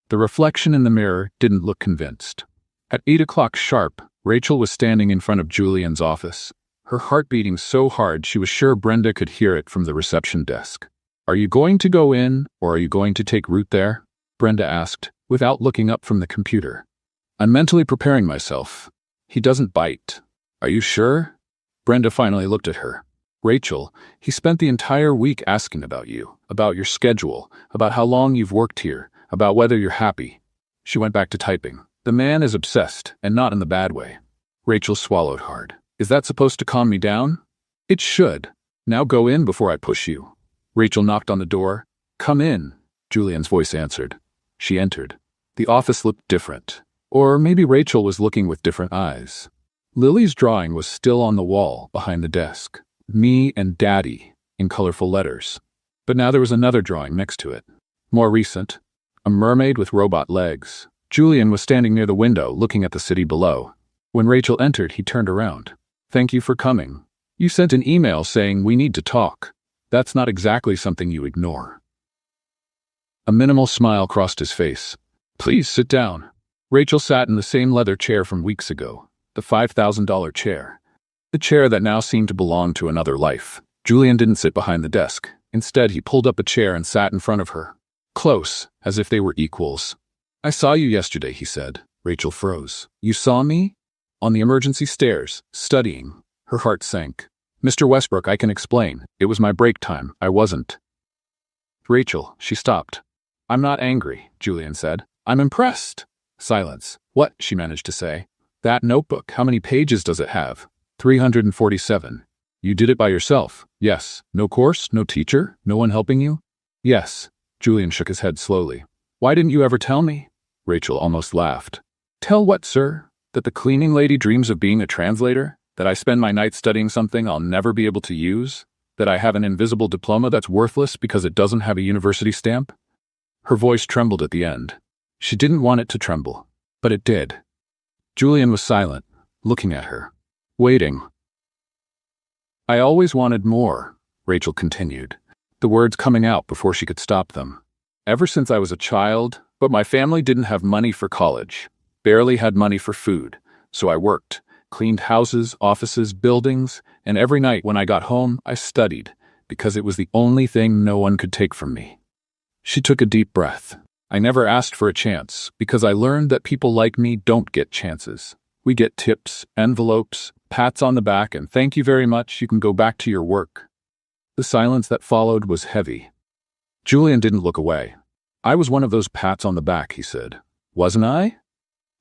The reflection in the mirror didn't look convinced. At 8 o'clock sharp, Rachel was standing in front of Julian's office, her heart beating so hard she was sure Brenda could hear it from the reception desk. Are you going to go in, or are you going to take root there? Brenda asked, without looking up from the computer. I'm mentally preparing myself. He doesn't bite. Are you sure? Brenda finally looked at her. Rachel, he spent the entire week asking about you, about your schedule, about how long you've worked here, about whether you're happy. She went back to typing. The man is obsessed, and not in the bad way. Rachel swallowed hard. Is that supposed to calm me down? It should. Now go in before I push you. Rachel knocked on the door. Come in, Julian's voice answered. She entered. The office looked different. Or maybe Rachel was looking with different eyes. Lily's drawing was still on the wall behind the desk. Me and Daddy, in colorful letters. But now there was another drawing next to it. More recent. A mermaid with robot legs. Julian was standing near the window, looking at the city below. When Rachel entered, he turned around. Thank you for coming. You sent an email saying we need to talk. That's not exactly something you ignore. A minimal smile crossed his face. Please sit down. Rachel sat in the same leather chair from weeks ago, the $5,000 chair. The chair that now seemed to belong to another life. Julian didn't sit behind the desk. Instead, he pulled up a chair and sat in front of her. Close, as if they were equals. I saw you yesterday, he said. Rachel froze. You saw me? On the emergency stairs, studying. Her heart sank. Mr. Westbrook, I can explain. It was my break time. I wasn't. Rachel, she stopped. I'm not angry, Julian said. I'm impressed. Silence. What? She managed to say. That notebook, how many pages does it have? 347. You did it by yourself? Yes. No course? No teacher? No one helping you? Yes. Julian shook his head slowly. Why didn't you ever tell me? Rachel almost laughed. Tell what, sir? That the cleaning lady dreams of being a translator? That I spend my nights studying something I'll never be able to use? That I have an invisible diploma that's worthless because it doesn't have a university stamp? Her voice trembled at the end. She didn't want it to tremble, but it did. Julian was silent, looking at her, waiting. I always wanted more, Rachel continued, the words coming out before she could stop them. Ever since I was a child, but my family didn't have money for college, barely had money for food, so I worked, cleaned houses, offices, buildings, and every night when I got home, I studied, because it was the only thing no one could take from me. She took a deep breath. I never asked for a chance, because I learned that people like me don't get chances. We get tips, envelopes, pats on the back, and thank you very much, you can go back to your work. The silence that followed was heavy. Julian didn't look away. I was one of those pats on the back, he said. Wasn't I?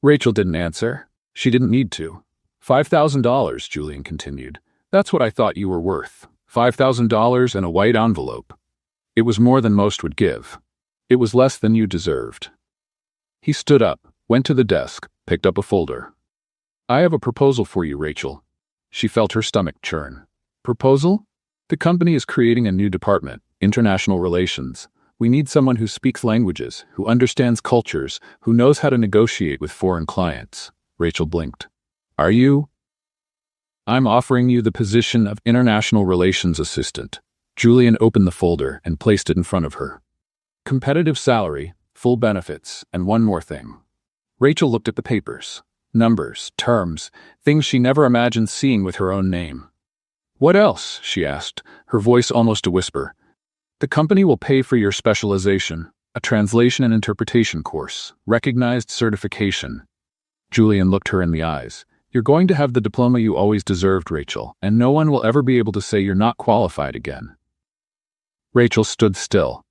Rachel didn't answer. She didn't need to. $5,000, Julian continued. That's what I thought you were worth. $5,000 in a white envelope. It was more than most would give. It was less than you deserved. He stood up, went to the desk, picked up a folder. I have a proposal for you, Rachel. She felt her stomach churn. Proposal? The company is creating a new department, international relations. We need someone who speaks languages, who understands cultures, who knows how to negotiate with foreign clients. Rachel blinked. Are you? I'm offering you the position of International Relations Assistant. Julian opened the folder and placed it in front of her. Competitive salary, full benefits, and one more thing. Rachel looked at the papers. Numbers, terms, things she never imagined seeing with her own name. What else? She asked, her voice almost a whisper. The company will pay for your specialization, a translation and interpretation course, recognized certification. Julian looked her in the eyes. You're going to have the diploma you always deserved, Rachel, and no one will ever be able to say you're not qualified again. Rachel stood still,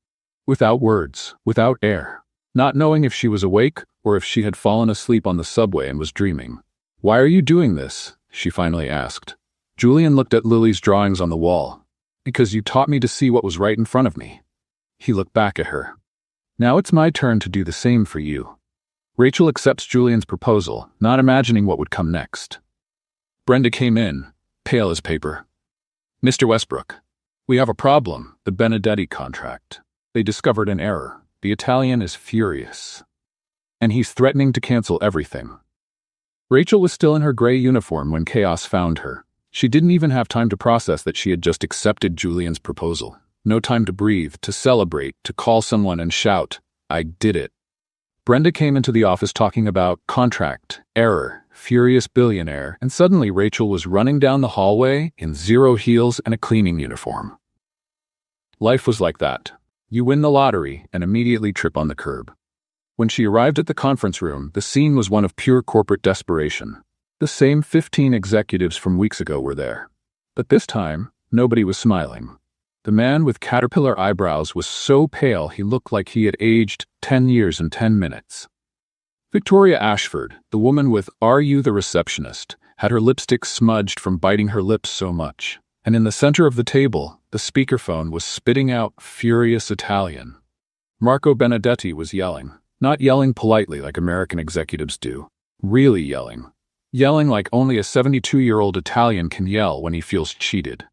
without words, without air, not knowing if she was awake or if she had fallen asleep on the subway and was dreaming. Why are you doing this? She finally asked. Julian looked at Lily's drawings on the wall. Because you taught me to see what was right in front of me. He looked back at her. Now it's my turn to do the same for you. Rachel accepts Julian's proposal, not imagining what would come next. Brenda came in, pale as paper. Mr. Westbrook, we have a problem, the Benedetti contract. They discovered an error. The Italian is furious. And he's threatening to cancel everything. Rachel was still in her gray uniform when chaos found her. She didn't even have time to process that she had just accepted Julian's proposal. No time to breathe, to celebrate, to call someone and shout, "I did it." Brenda came into the office talking about contract, error, furious billionaire, and suddenly Rachel was running down the hallway in zero heels and a cleaning uniform. Life was like that. You win the lottery and immediately trip on the curb. When she arrived at the conference room, the scene was one of pure corporate desperation. The same 15 executives from weeks ago were there. But this time, nobody was smiling. The man with caterpillar eyebrows was so pale he looked like he had aged 10 years and 10 minutes. Victoria Ashford, the woman with "Are you the receptionist?" had her lipstick smudged from biting her lips so much. And in the center of the table, the speakerphone was spitting out furious Italian. Marco Benedetti was yelling. Not yelling politely like American executives do. Really yelling. Yelling like only a 72-year-old Italian can yell when he feels cheated.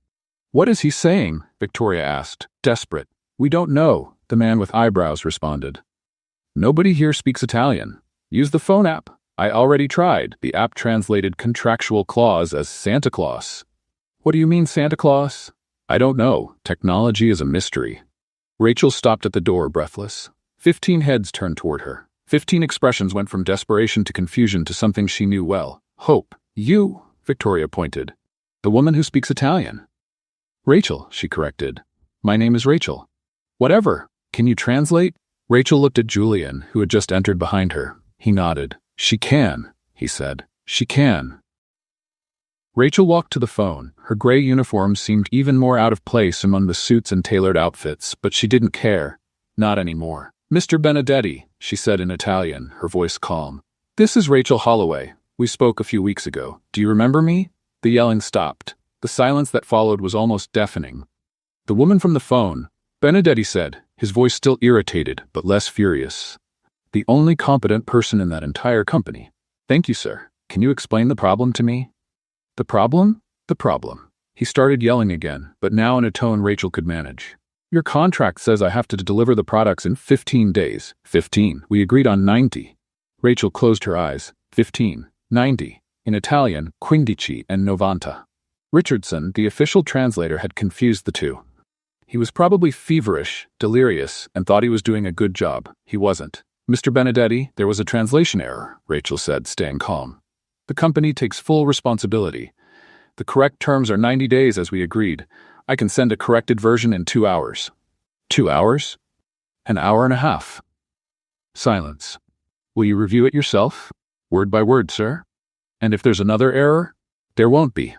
"What is he saying?" Victoria asked, desperate. "We don't know," the man with eyebrows responded. "Nobody here speaks Italian. Use the phone app. I already tried." The app translated contractual clause as Santa Claus. "What do you mean, Santa Claus?" "I don't know. Technology is a mystery." Rachel stopped at the door, breathless. 15 heads turned toward her. 15 expressions went from desperation to confusion to something she knew well. "Hope. You," Victoria pointed. "The woman who speaks Italian." "Rachel," she corrected. "My name is Rachel." "Whatever. Can you translate?" Rachel looked at Julian, who had just entered behind her. He nodded. "She can," he said. "She can." Rachel walked to the phone. Her gray uniform seemed even more out of place among the suits and tailored outfits, but she didn't care. Not anymore. "Mr. Benedetti," she said in Italian, her voice calm. "This is Rachel Holloway. We spoke a few weeks ago. Do you remember me?" The yelling stopped. The silence that followed was almost deafening. "The woman from the phone," Benedetti said, his voice still irritated but less furious. "The only competent person in that entire company." "Thank you, sir. Can you explain the problem to me?" "The problem? The problem." He started yelling again, but now in a tone Rachel could manage. "Your contract says I have to deliver the products in 15 days. 15. We agreed on 90. Rachel closed her eyes. 15. 90. In Italian, 15 and 90. Richardson, the official translator, had confused the two. He was probably feverish, delirious, and thought he was doing a good job. He wasn't. "Mr. Benedetti, there was a translation error," Rachel said, staying calm. "The company takes full responsibility. The correct terms are 90 days as we agreed. I can send a corrected version in 2 hours. 2 hours? An hour and a half." Silence. "Will you review it yourself? Word by word, sir? And if there's another error?" "There won't be."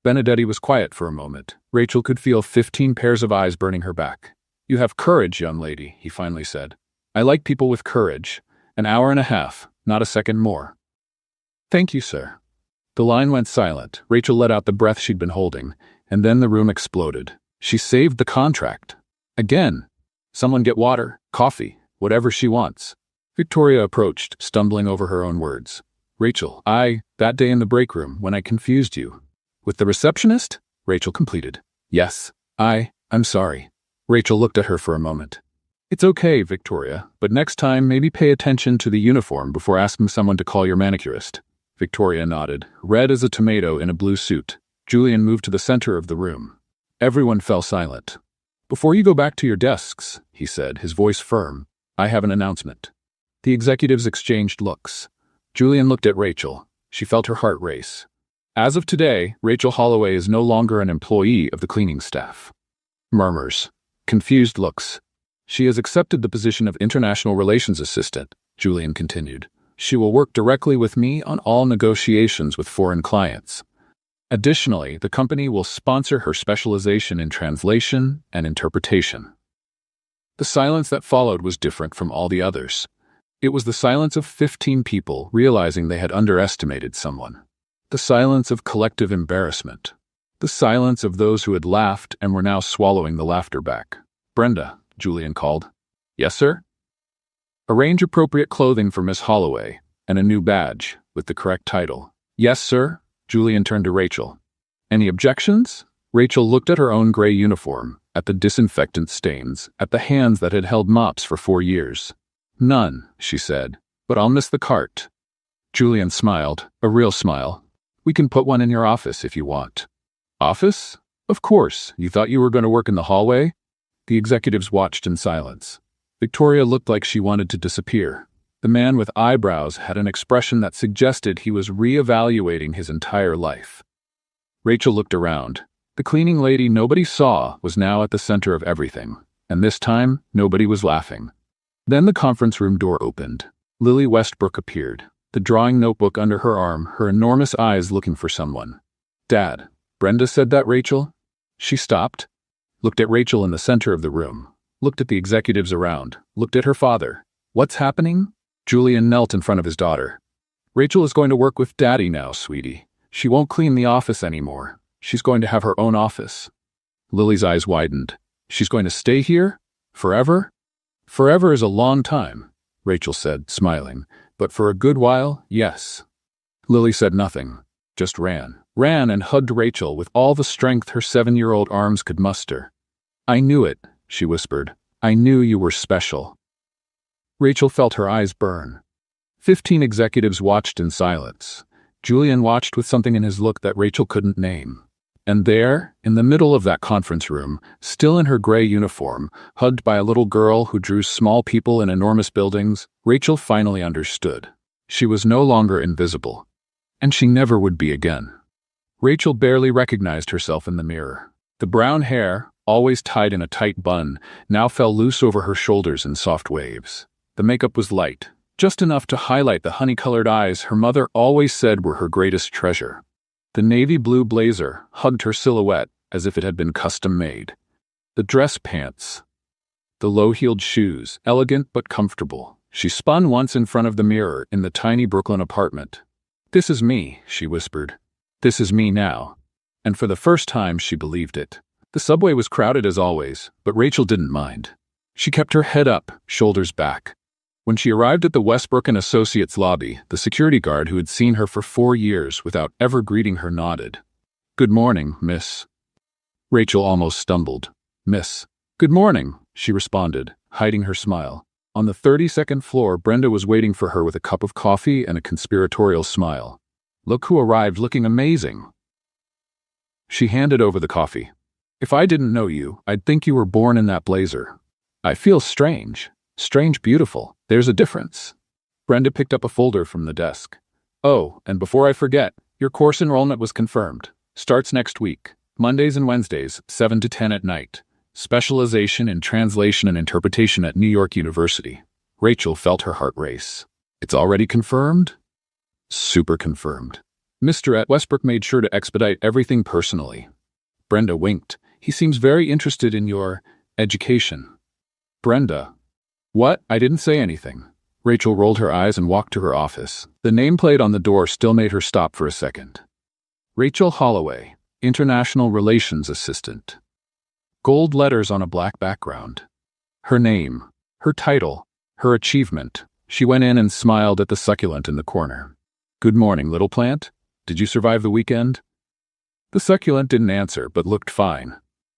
Benedetti was quiet for a moment. Rachel could feel 15 pairs of eyes burning her back. "You have courage, young lady," he finally said. "I like people with courage. An hour and a half, not a second more." "Thank you, sir." The line went silent. Rachel let out the breath she'd been holding, and then the room exploded. She saved the contract. Again. "Someone get water, coffee, whatever she wants." Victoria approached, stumbling over her own words. "Rachel, that day in the break room, when I confused you." "With the receptionist?" Rachel completed. "Yes. I'm sorry." Rachel looked at her for a moment. "It's okay, Victoria, but next time maybe pay attention to the uniform before asking someone to call your manicurist." Victoria nodded, red as a tomato in a blue suit. Julian moved to the center of the room. Everyone fell silent. "Before you go back to your desks," he said, his voice firm, "I have an announcement." The executives exchanged looks. Julian looked at Rachel. She felt her heart race. As of today, Rachel Holloway is no longer an employee of the cleaning staff. Murmurs. Confused looks. "She has accepted the position of International Relations Assistant," Julian continued. "She will work directly with me on all negotiations with foreign clients. Additionally, the company will sponsor her specialization in translation and interpretation." The silence that followed was different from all the others. It was the silence of 15 people realizing they had underestimated someone. The silence of collective embarrassment. The silence of those who had laughed and were now swallowing the laughter back. "Brenda," Julian called. "Yes, sir?" Arrange appropriate clothing for Miss Holloway, and a new badge, with the correct title. Yes, sir? Julian turned to Rachel. Any objections? Rachel looked at her own gray uniform, at the disinfectant stains, at the hands that had held mops for 4 years. None, she said, but I'll miss the cart. Julian smiled, a real smile. We can put one in your office if you want. Office? Of course. You thought you were going to work in the hallway? The executives watched in silence. Victoria looked like she wanted to disappear. The man with eyebrows had an expression that suggested he was re-evaluating his entire life. Rachel looked around. The cleaning lady nobody saw was now at the center of everything, and this time, nobody was laughing. Then the conference room door opened. Lily Westbrook appeared, the drawing notebook under her arm, her enormous eyes looking for someone. Dad, Brenda said that, Rachel? She stopped, looked at Rachel in the center of the room, looked at the executives around, looked at her father. What's happening? Julian knelt in front of his daughter. Rachel is going to work with Daddy now, sweetie. She won't clean the office anymore. She's going to have her own office. Lily's eyes widened. She's going to stay here? Forever? Forever is a long time, Rachel said, smiling. But for a good while, yes. Lily said nothing, just ran and hugged Rachel with all the strength her 7-year-old arms could muster. I knew it, she whispered. I knew you were special. Rachel felt her eyes burn. 15 executives watched in silence. Julian watched with something in his look that Rachel couldn't name. And there, in the middle of that conference room, still in her gray uniform, hugged by a little girl who drew small people in enormous buildings, Rachel finally understood. She was no longer invisible. And she never would be again. Rachel barely recognized herself in the mirror. The brown hair, always tied in a tight bun, now fell loose over her shoulders in soft waves. The makeup was light, just enough to highlight the honey-colored eyes her mother always said were her greatest treasure. The navy blue blazer hugged her silhouette as if it had been custom-made. The dress pants, the low-heeled shoes, elegant but comfortable. She spun once in front of the mirror in the tiny Brooklyn apartment. This is me, she whispered. This is me now. And for the first time she believed it. The subway was crowded as always, but Rachel didn't mind. She kept her head up, shoulders back. When she arrived at the Westbrook & Associates lobby, the security guard who had seen her for 4 years without ever greeting her nodded. Good morning, miss. Rachel almost stumbled. Miss. Good morning, she responded, hiding her smile. On the 32nd floor, Brenda was waiting for her with a cup of coffee and a conspiratorial smile. Look who arrived looking amazing. She handed over the coffee. If I didn't know you, I'd think you were born in that blazer. I feel strange. Strange beautiful. There's a difference. Brenda picked up a folder from the desk. Oh, and before I forget, your course enrollment was confirmed. Starts next week. Mondays and Wednesdays, 7 to 10 at night. Specialization in translation and interpretation at New York University. Rachel felt her heart race. It's already confirmed? Super confirmed. Mr. at Westbrook made sure to expedite everything personally. Brenda winked. He seems very interested in your education. Brenda. What? I didn't say anything. Rachel rolled her eyes and walked to her office. The nameplate on the door still made her stop for a second. Rachel Holloway, International Relations Assistant. Gold letters on a black background. Her name, her title, her achievement. She went in and smiled at the succulent in the corner. Good morning, little plant. Did you survive the weekend? The succulent didn't answer, but looked fine.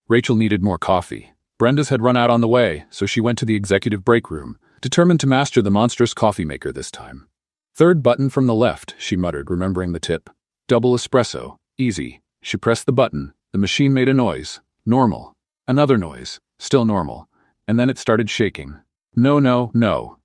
Rachel needed more coffee. Brenda's had run out on the way, so she went to the executive break room, determined to master the monstrous coffee maker this time. Third button from the left, she muttered, remembering the tip. Double espresso. Easy. She pressed the button. The machine made a noise. Normal. Another noise. Still normal. And then it started shaking. No, no, no.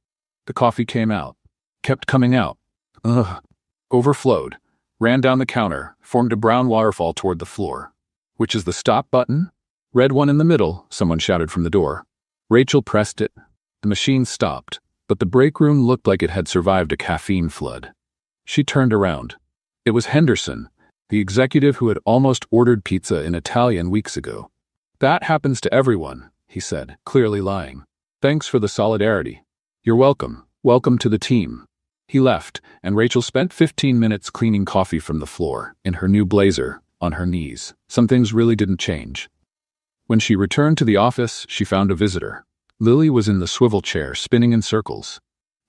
The coffee came out. Kept coming out. Ugh. Overflowed. Ran down the counter, formed a brown waterfall toward the floor. Which is the stop button? Red one in the middle, someone shouted from the door. Rachel pressed it. The machine stopped, but the break room looked like it had survived a caffeine flood. She turned around. It was Henderson, the executive who had almost ordered pizza in Italian weeks ago. That happens to everyone, he said, clearly lying. Thanks for the solidarity. You're welcome. Welcome to the team. He left, and Rachel spent 15 minutes cleaning coffee from the floor, in her new blazer, on her knees. Some things really didn't change. When she returned to the office, she found a visitor. Lily was in the swivel chair, spinning in circles.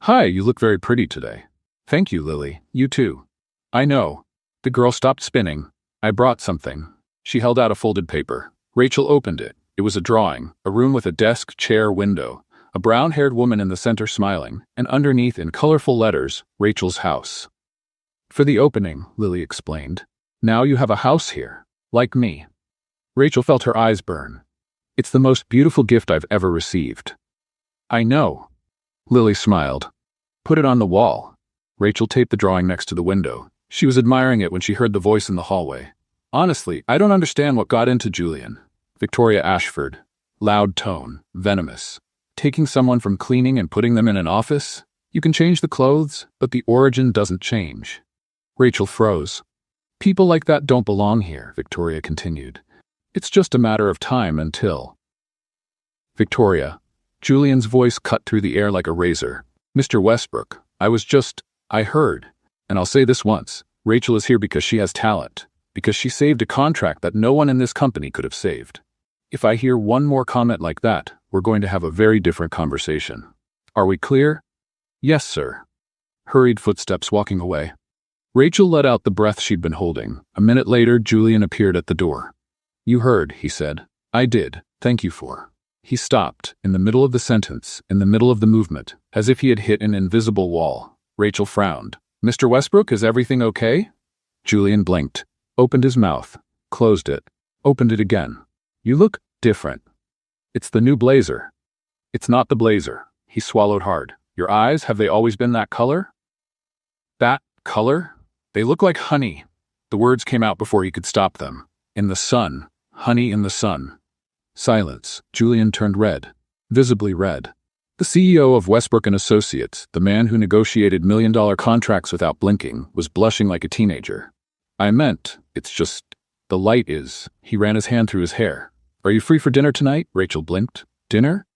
Hi, you look very pretty today. Thank you, Lily. You too. I know. The girl stopped spinning. I brought something. She held out a folded paper. Rachel opened it. It was a drawing, a room with a desk, chair, window, a brown-haired woman in the center smiling, and underneath in colorful letters, Rachel's house. For the opening, Lily explained. Now you have a house here, like me. Rachel felt her eyes burn. It's the most beautiful gift I've ever received. I know. Lily smiled. Put it on the wall. Rachel taped the drawing next to the window. She was admiring it when she heard the voice in the hallway. Honestly, I don't understand what got into Julian. Victoria Ashford. Loud tone, venomous. Taking someone from cleaning and putting them in an office? You can change the clothes, but the origin doesn't change. Rachel froze. People like that don't belong here, Victoria continued. It's just a matter of time until... Victoria. Julian's voice cut through the air like a razor. Mr. Westbrook, I heard, and I'll say this once, Rachel is here because she has talent, because she saved a contract that no one in this company could have saved. If I hear one more comment like that, we're going to have a very different conversation. Are we clear? Yes, sir. Hurried footsteps walking away. Rachel let out the breath she'd been holding. A minute later, Julian appeared at the door. You heard, he said. I did. Thank you for. He stopped, in the middle of the sentence, in the middle of the movement, as if he had hit an invisible wall. Rachel frowned. Mr. Westbrook, is everything okay? Julian blinked, opened his mouth, closed it, opened it again. You look different. It's the new blazer. It's not the blazer. He swallowed hard. Your eyes, have they always been that color? That color? They look like honey. The words came out before he could stop them. In the sun. Honey in the sun. Silence. Julian turned red. Visibly red. The CEO of Westbrook & Associates, the man who negotiated million-dollar contracts without blinking, was blushing like a teenager. I meant, it's just, the light is. He ran his hand through his hair. Are you free for dinner tonight? Rachel blinked. Dinner?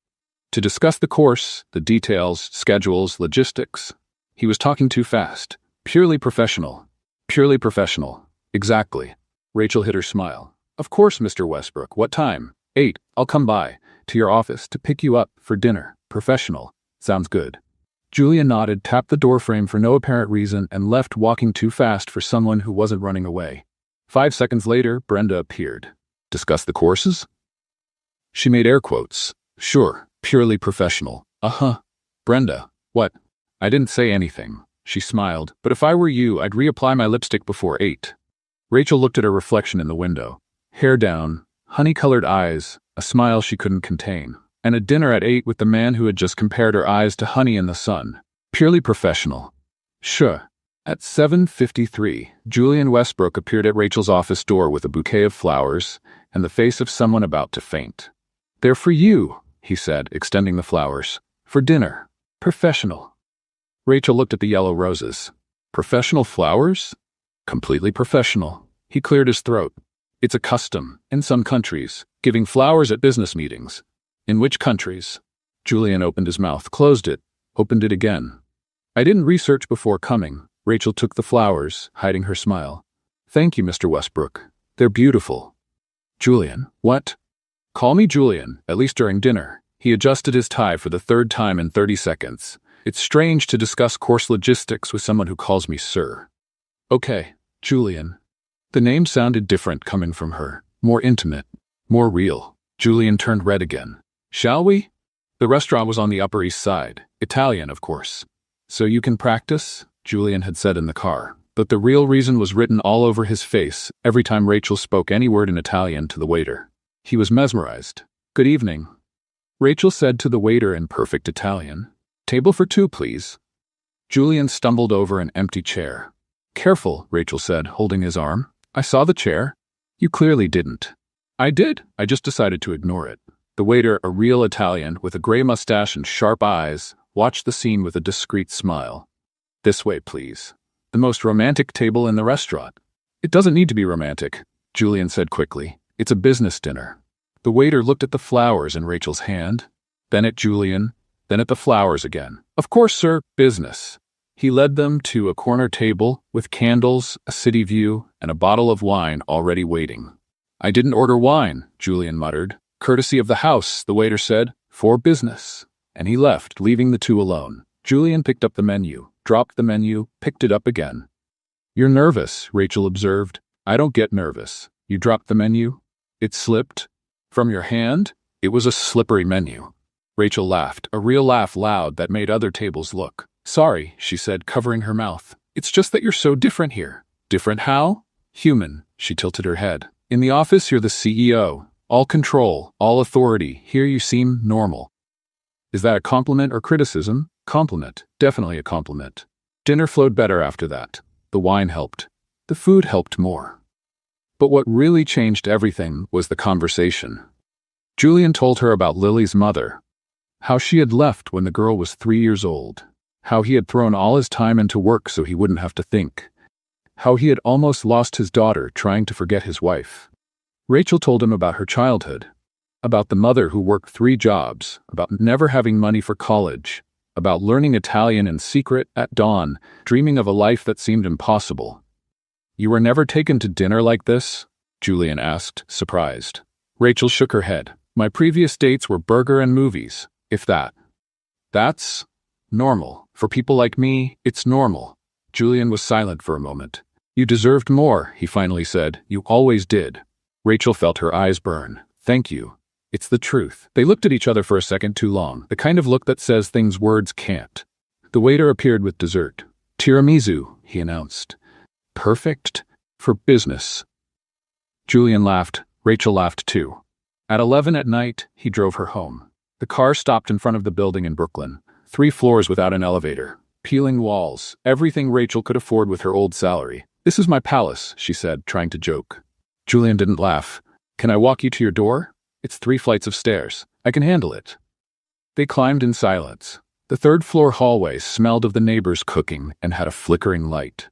To discuss the course, the details, schedules, logistics. He was talking too fast. Purely professional. Purely professional. Exactly. Rachel hid her smile. Of course, Mr. Westbrook. What time? 8. I'll come by. To your office to pick you up for dinner. Professional. Sounds good. Julia nodded, tapped the doorframe for no apparent reason, and left, walking too fast for someone who wasn't running away. 5 seconds later, Brenda appeared. Discuss the courses? She made air quotes. Sure. Purely professional. Uh-huh. Brenda. What? I didn't say anything. She smiled. But if I were you, I'd reapply my lipstick before 8. Rachel looked at her reflection in the window. Hair down, honey-colored eyes, a smile she couldn't contain, and a dinner at 8 with the man who had just compared her eyes to honey in the sun. Purely professional. Sure. At 7:53, Julian Westbrook appeared at Rachel's office door with a bouquet of flowers and the face of someone about to faint. They're for you, he said, extending the flowers. For dinner. Professional. Rachel looked at the yellow roses. Professional flowers? Completely professional. He cleared his throat. It's a custom, in some countries, giving flowers at business meetings. In which countries? Julian opened his mouth, closed it, opened it again. I didn't research before coming. Rachel took the flowers, hiding her smile. Thank you, Mr. Westbrook. They're beautiful. Julian, what? Call me Julian, at least during dinner. He adjusted his tie for the 3rd time in 30 seconds. It's strange to discuss course logistics with someone who calls me sir. Okay, Julian. The name sounded different coming from her, more intimate, more real. Julian turned red again. Shall we? The restaurant was on the Upper East Side, Italian, of course. So you can practice? Julian had said in the car, but the real reason was written all over his face every time Rachel spoke any word in Italian to the waiter. He was mesmerized. Good evening. Rachel said to the waiter in perfect Italian. Table for 2, please. Julian stumbled over an empty chair. Careful, Rachel said, holding his arm. I saw the chair. You clearly didn't. I did. I just decided to ignore it. The waiter, a real Italian with a gray mustache and sharp eyes, watched the scene with a discreet smile. This way, please. The most romantic table in the restaurant. It doesn't need to be romantic, Julian said quickly. It's a business dinner. The waiter looked at the flowers in Rachel's hand, then at Julian, then at the flowers again. Of course, sir, business. He led them to a corner table with candles, a city view, and a bottle of wine already waiting. I didn't order wine, Julian muttered. Courtesy of the house, the waiter said, for business. And he left, leaving the two alone. Julian picked up the menu, dropped the menu, picked it up again. "You're nervous," Rachel observed. "I don't get nervous. You dropped the menu? It slipped from your hand?" It was a slippery menu. Rachel laughed, a real laugh loud that made other tables look. "Sorry," she said, covering her mouth. "It's just that you're so different here." "Different how?" "Human," she tilted her head. "In the office, you're the CEO. All control, all authority. Here you seem normal." "Is that a compliment or criticism?" "Compliment. Definitely a compliment." Dinner flowed better after that. The wine helped. The food helped more. But what really changed everything was the conversation. Julian told her about Lily's mother, how she had left when the girl was 3 years old, how he had thrown all his time into work so he wouldn't have to think, how he had almost lost his daughter trying to forget his wife. Rachel told him about her childhood, about the mother who worked 3 jobs, about never having money for college, about learning Italian in secret at dawn, dreaming of a life that seemed impossible. "You were never taken to dinner like this?" Julian asked, surprised. Rachel shook her head. "My previous dates were burger and movies, if that." "That's normal. For people like me, it's normal." Julian was silent for a moment. "You deserved more," he finally said. "You always did." Rachel felt her eyes burn. "Thank you. It's the truth." They looked at each other for a second too long, the kind of look that says things words can't. The waiter appeared with dessert. "Tiramisu," he announced. "Perfect for business." Julian laughed. Rachel laughed too. At 11 at night, he drove her home. The car stopped in front of the building in Brooklyn. 3 floors without an elevator. Peeling walls. Everything Rachel could afford with her old salary. "This is my palace," she said, trying to joke. Julian didn't laugh. "Can I walk you to your door? It's 3 flights of stairs. I can handle it." They climbed in silence. The 3rd-floor hallway smelled of the neighbors cooking and had a flickering light.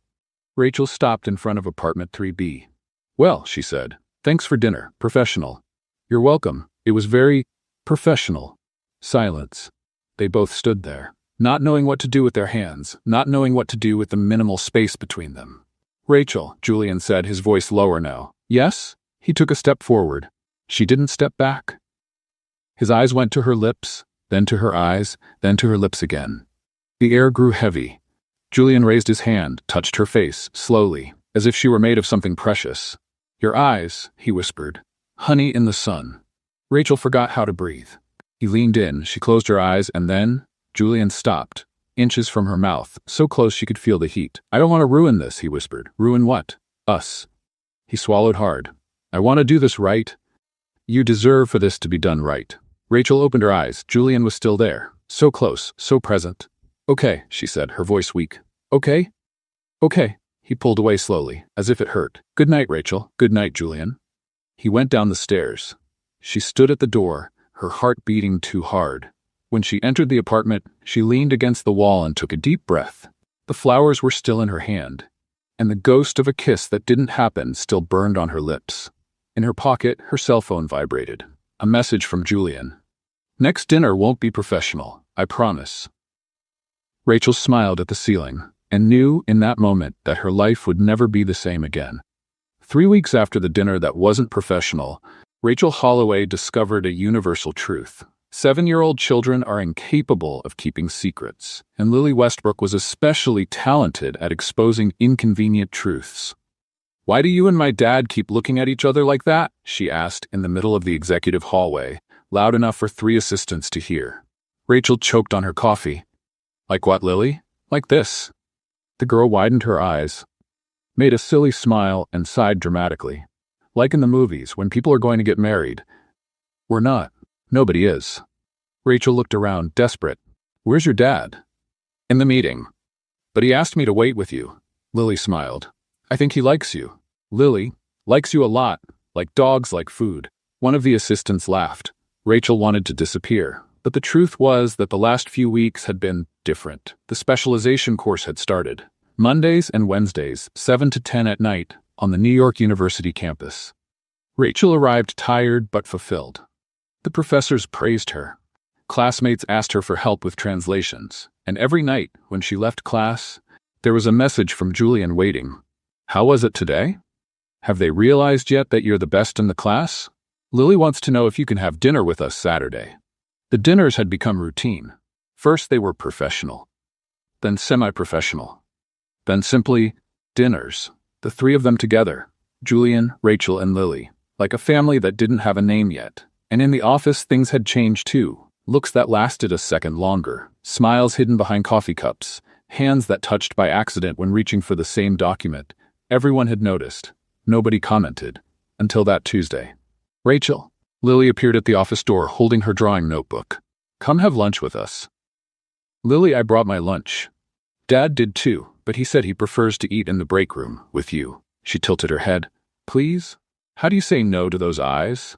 Rachel stopped in front of apartment 3B. "Well," she said, "thanks for dinner. Professional." "You're welcome. It was very professional." Silence. They both stood there, not knowing what to do with their hands, not knowing what to do with the minimal space between them. "Rachel," Julian said, his voice lower now. "Yes?" He took a step forward. She didn't step back. His eyes went to her lips, then to her eyes, then to her lips again. The air grew heavy. Julian raised his hand, touched her face, slowly, as if she were made of something precious. "Your eyes," he whispered. "Honey in the sun." Rachel forgot how to breathe. He leaned in, she closed her eyes, and then Julian stopped, inches from her mouth, so close she could feel the heat. "I don't want to ruin this," he whispered. "Ruin what?" "Us." He swallowed hard. "I want to do this right. You deserve for this to be done right." Rachel opened her eyes. Julian was still there, so close, so present. "Okay," she said, her voice weak. "Okay? Okay." He pulled away slowly, as if it hurt. "Good night, Rachel. Good night, Julian." He went down the stairs. She stood at the door, her heart beating too hard. When she entered the apartment, she leaned against the wall and took a deep breath. The flowers were still in her hand, and the ghost of a kiss that didn't happen still burned on her lips. In her pocket, her cell phone vibrated. A message from Julian. "Next dinner won't be professional, I promise." Rachel smiled at the ceiling, and knew in that moment that her life would never be the same again. 3 weeks after the dinner that wasn't professional, Rachel Holloway discovered a universal truth. 7-year-old children are incapable of keeping secrets, and Lily Westbrook was especially talented at exposing inconvenient truths. "Why do you and my dad keep looking at each other like that?" she asked in the middle of the executive hallway, loud enough for 3 assistants to hear. Rachel choked on her coffee. "Like what, Lily?" "Like this." The girl widened her eyes, made a silly smile, and sighed dramatically. "Like in the movies, when people are going to get married. We're not. Nobody is." Rachel looked around, desperate. "Where's your dad?" "In the meeting. But he asked me to wait with you." Lily smiled. "I think he likes you." "Lily likes you a lot, like dogs like food." One of the assistants laughed. Rachel wanted to disappear, but the truth was that the last few weeks had been different. The specialization course had started. Mondays and Wednesdays, 7 to 10 at night, on the New York University campus. Rachel arrived tired but fulfilled. The professors praised her. Classmates asked her for help with translations, and every night, when she left class, there was a message from Julian waiting. "How was it today? Have they realized yet that you're the best in the class? Lily wants to know if you can have dinner with us Saturday." The dinners had become routine. First they were professional. then semi-professional. Then simply dinners, the three of them together, Julian, Rachel, and Lily, like a family that didn't have a name yet. And in the office, things had changed too. Looks that lasted a second longer, smiles hidden behind coffee cups, hands that touched by accident when reaching for the same document. Everyone had noticed. Nobody commented. Until that Tuesday. Rachel. Lily appeared at the office door holding her drawing notebook. Come have lunch with us. Lily, I brought my lunch. Dad did too, but he said he prefers to eat in the break room with you. She tilted her head. Please? How do you say no to those eyes?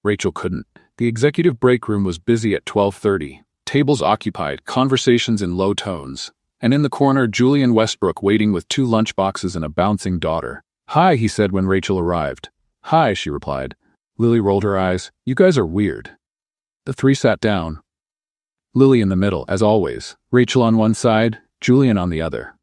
Rachel couldn't. The executive break room was busy at 12:30. Tables occupied, conversations in low tones. And in the corner, Julian Westbrook waiting with 2 lunchboxes and a bouncing daughter. Hi, he said when Rachel arrived. Hi, she replied. Lily rolled her eyes. You guys are weird. The three sat down. Lily in the middle, as always. Rachel on one side, Julian on the other.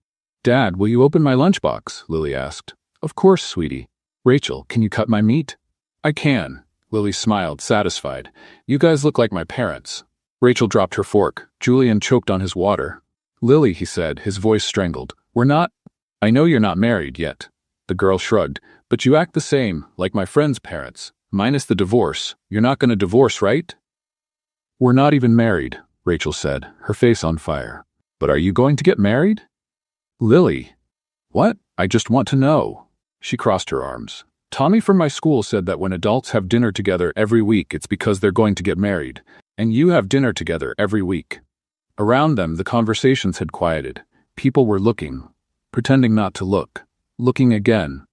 Dad, will you open my lunchbox? Lily asked. Of course, sweetie. Rachel, can you cut my meat? I can. Lily smiled, satisfied. You guys look like my parents. Rachel dropped her fork. Julian choked on his water. Lily, he said, his voice strangled. We're not. I know you're not married yet. The girl shrugged. But you act the same, like my friend's parents. Minus the divorce. You're not going to divorce, right? We're not even married, Rachel said, her face on fire. But are you going to get married? Lily. What? I just want to know. She crossed her arms. Tommy from my school said that when adults have dinner together every week, it's because they're going to get married. And you have dinner together every week. Around them, the conversations had quieted. People were looking, pretending not to look, looking again.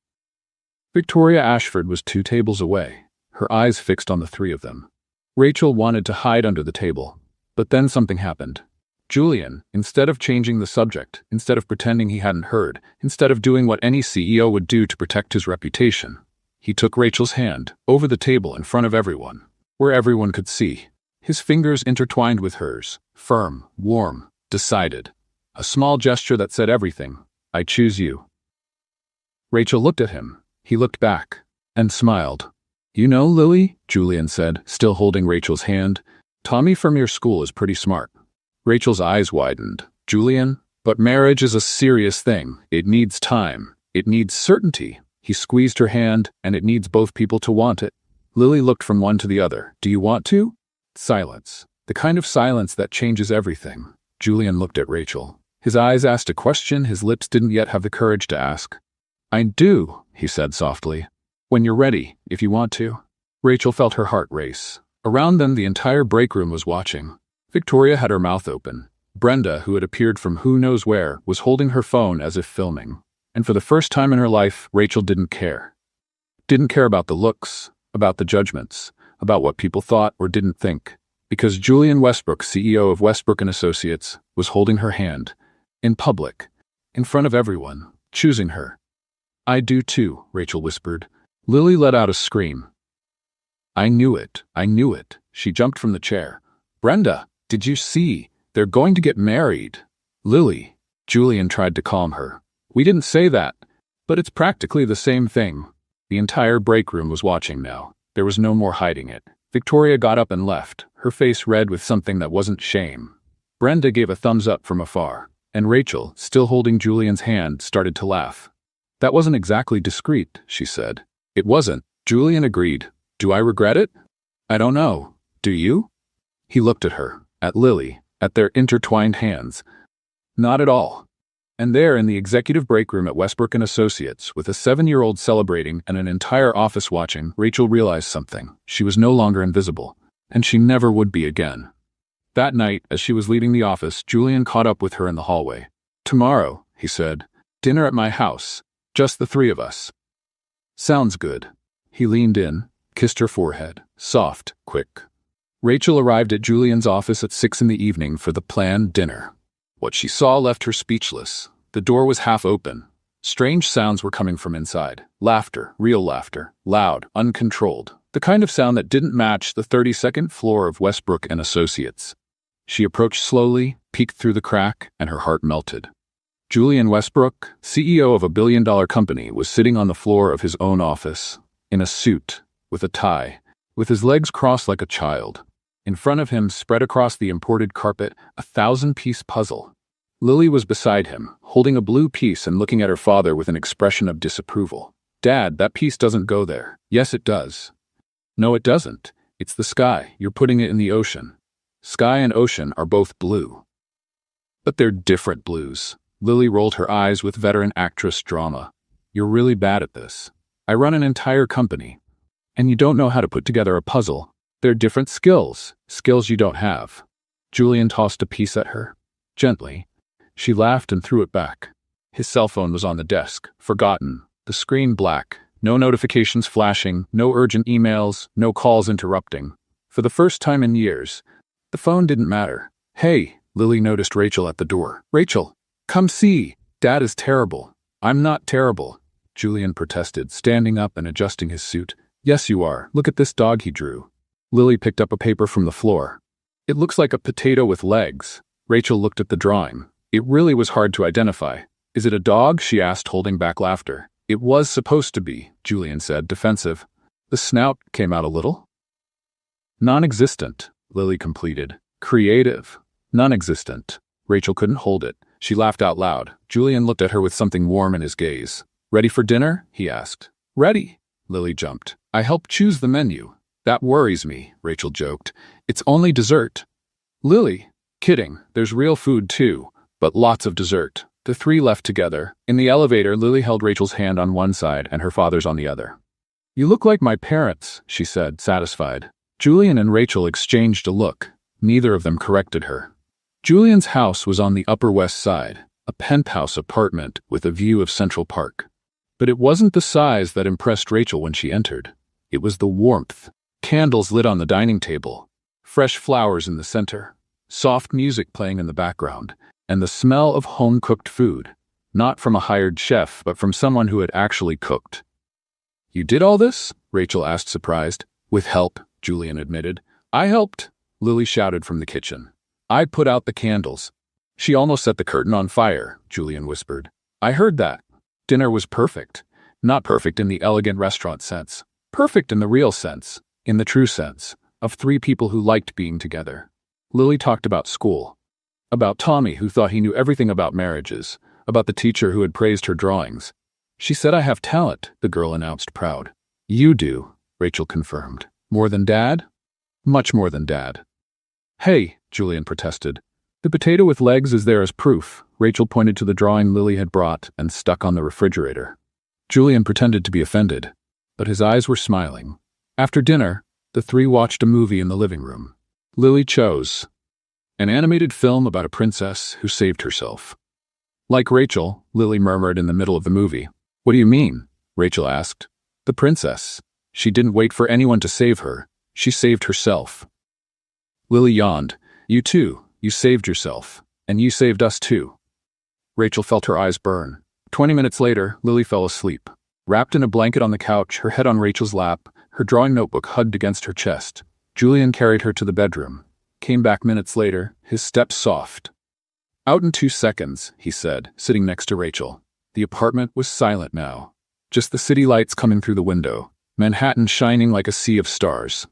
Victoria Ashford was 2 tables away, her eyes fixed on the 3 of them. Rachel wanted to hide under the table, but then something happened. Julian, instead of changing the subject, instead of pretending he hadn't heard, instead of doing what any CEO would do to protect his reputation, he took Rachel's hand, over the table in front of everyone, where everyone could see. His fingers intertwined with hers, firm, warm, decided. A small gesture that said everything. I choose you. Rachel looked at him. He looked back, and smiled. You know, Lily, Julian said, still holding Rachel's hand, Tommy from your school is pretty smart. Rachel's eyes widened. Julian, but marriage is a serious thing. It needs time. It needs certainty. He squeezed her hand, and it needs both people to want it. Lily looked from one to the other. Do you want to? Silence. The kind of silence that changes everything. Julian looked at Rachel. His eyes asked a question his lips didn't yet have the courage to ask. I do, he said softly. When you're ready, if you want to. Rachel felt her heart race. Around them, the entire break room was watching. Victoria had her mouth open. Brenda, who had appeared from who knows where, was holding her phone as if filming. And for the first time in her life, Rachel didn't care. Didn't care about the looks, about the judgments, about what people thought or didn't think. Because Julian Westbrook, CEO of Westbrook & Associates, was holding her hand. In public. In front of everyone. Choosing her. I do too, Rachel whispered. Lily let out a scream. I knew it. I knew it. She jumped from the chair. Brenda, did you see? They're going to get married. Lily. Julian tried to calm her. We didn't say that. But it's practically the same thing. The entire break room was watching now. There was no more hiding it. Victoria got up and left, her face red with something that wasn't shame. Brenda gave a thumbs up from afar, and Rachel, still holding Julian's hand, started to laugh. That wasn't exactly discreet, she said. It wasn't, Julian agreed. Do I regret it? I don't know. Do you? He looked at her, at Lily, at their intertwined hands. Not at all. And there in the executive break room at Westbrook & Associates, with a 7-year-old celebrating and an entire office watching, Rachel realized something. She was no longer invisible, and she never would be again. That night, as she was leaving the office, Julian caught up with her in the hallway. Tomorrow, he said, dinner at my house. Just the 3 of us. Sounds good. He leaned in, kissed her forehead, soft, quick. Rachel arrived at Julian's office at 6 p.m. for the planned dinner. What she saw left her speechless. The door was half open. Strange sounds were coming from inside. Laughter, real laughter, loud, uncontrolled. The kind of sound that didn't match the 32nd floor of Westbrook & Associates. She approached slowly, peeked through the crack, and her heart melted. Julian Westbrook, CEO of a billion-dollar company, was sitting on the floor of his own office, in a suit, with a tie, with his legs crossed like a child. In front of him, spread across the imported carpet, a 1,000-piece puzzle. Lily was beside him, holding a blue piece and looking at her father with an expression of disapproval. Dad, that piece doesn't go there. Yes, it does. No, it doesn't. It's the sky. You're putting it in the ocean. Sky and ocean are both blue. But they're different blues. Lily rolled her eyes with veteran actress drama. You're really bad at this. I run an entire company. And you don't know how to put together a puzzle. They're different skills you don't have. Julian tossed a piece at her. Gently. She laughed and threw it back. His cell phone was on the desk, forgotten, the screen black, no notifications flashing, no urgent emails, no calls interrupting. For the first time in years, the phone didn't matter. Hey, Lily noticed Rachel at the door. Rachel, come see. Dad is terrible. I'm not terrible, Julian protested, standing up and adjusting his suit. Yes, you are. Look at this dog he drew. Lily picked up a paper from the floor. It looks like a potato with legs. Rachel looked at the drawing. It really was hard to identify. Is it a dog? She asked, holding back laughter. It was supposed to be, Julian said, defensive. The snout came out a little. Non-existent, Lily completed. Creative. Non-existent. Rachel couldn't hold it. She laughed out loud. Julian looked at her with something warm in his gaze. Ready for dinner? He asked. Ready. Lily jumped. I helped choose the menu. That worries me, Rachel joked. It's only dessert. Lily. Kidding. There's real food too, but lots of dessert. The three left together. In the elevator, Lily held Rachel's hand on one side and her father's on the other. You look like my parents, she said, satisfied. Julian and Rachel exchanged a look. Neither of them corrected her. Julian's house was on the Upper West Side, a penthouse apartment with a view of Central Park. But it wasn't the size that impressed Rachel when she entered. It was the warmth. Candles lit on the dining table, fresh flowers in the center, soft music playing in the background, and the smell of home-cooked food, not from a hired chef, but from someone who had actually cooked. You did all this? Rachel asked, surprised. With help, Julian admitted. I helped, Lily shouted from the kitchen. I put out the candles. She almost set the curtain on fire, Julian whispered. I heard that. Dinner was perfect. Not perfect in the elegant restaurant sense. Perfect in the real sense, in the true sense, of three people who liked being together. Lily talked about school. About Tommy, who thought he knew everything about marriages. About the teacher who had praised her drawings. She said, I have talent, the girl announced, proud. You do, Rachel confirmed. More than Dad? Much more than Dad. Hey, Julian protested. The potato with legs is there as proof. Rachel pointed to the drawing Lily had brought and stuck on the refrigerator. Julian pretended to be offended, but his eyes were smiling. After dinner, the three watched a movie in the living room. Lily chose an animated film about a princess who saved herself. Like Rachel, Lily murmured in the middle of the movie. What do you mean? Rachel asked. The princess. She didn't wait for anyone to save her. She saved herself. Lily yawned. You too. You saved yourself. And you saved us too. Rachel felt her eyes burn. 20 minutes later, Lily fell asleep. Wrapped in a blanket on the couch, her head on Rachel's lap, her drawing notebook hugged against her chest. Julian carried her to the bedroom. Came back minutes later, his steps soft. Out in 2 seconds, he said, sitting next to Rachel. The apartment was silent now. Just the city lights coming through the window. Manhattan shining like a sea of stars.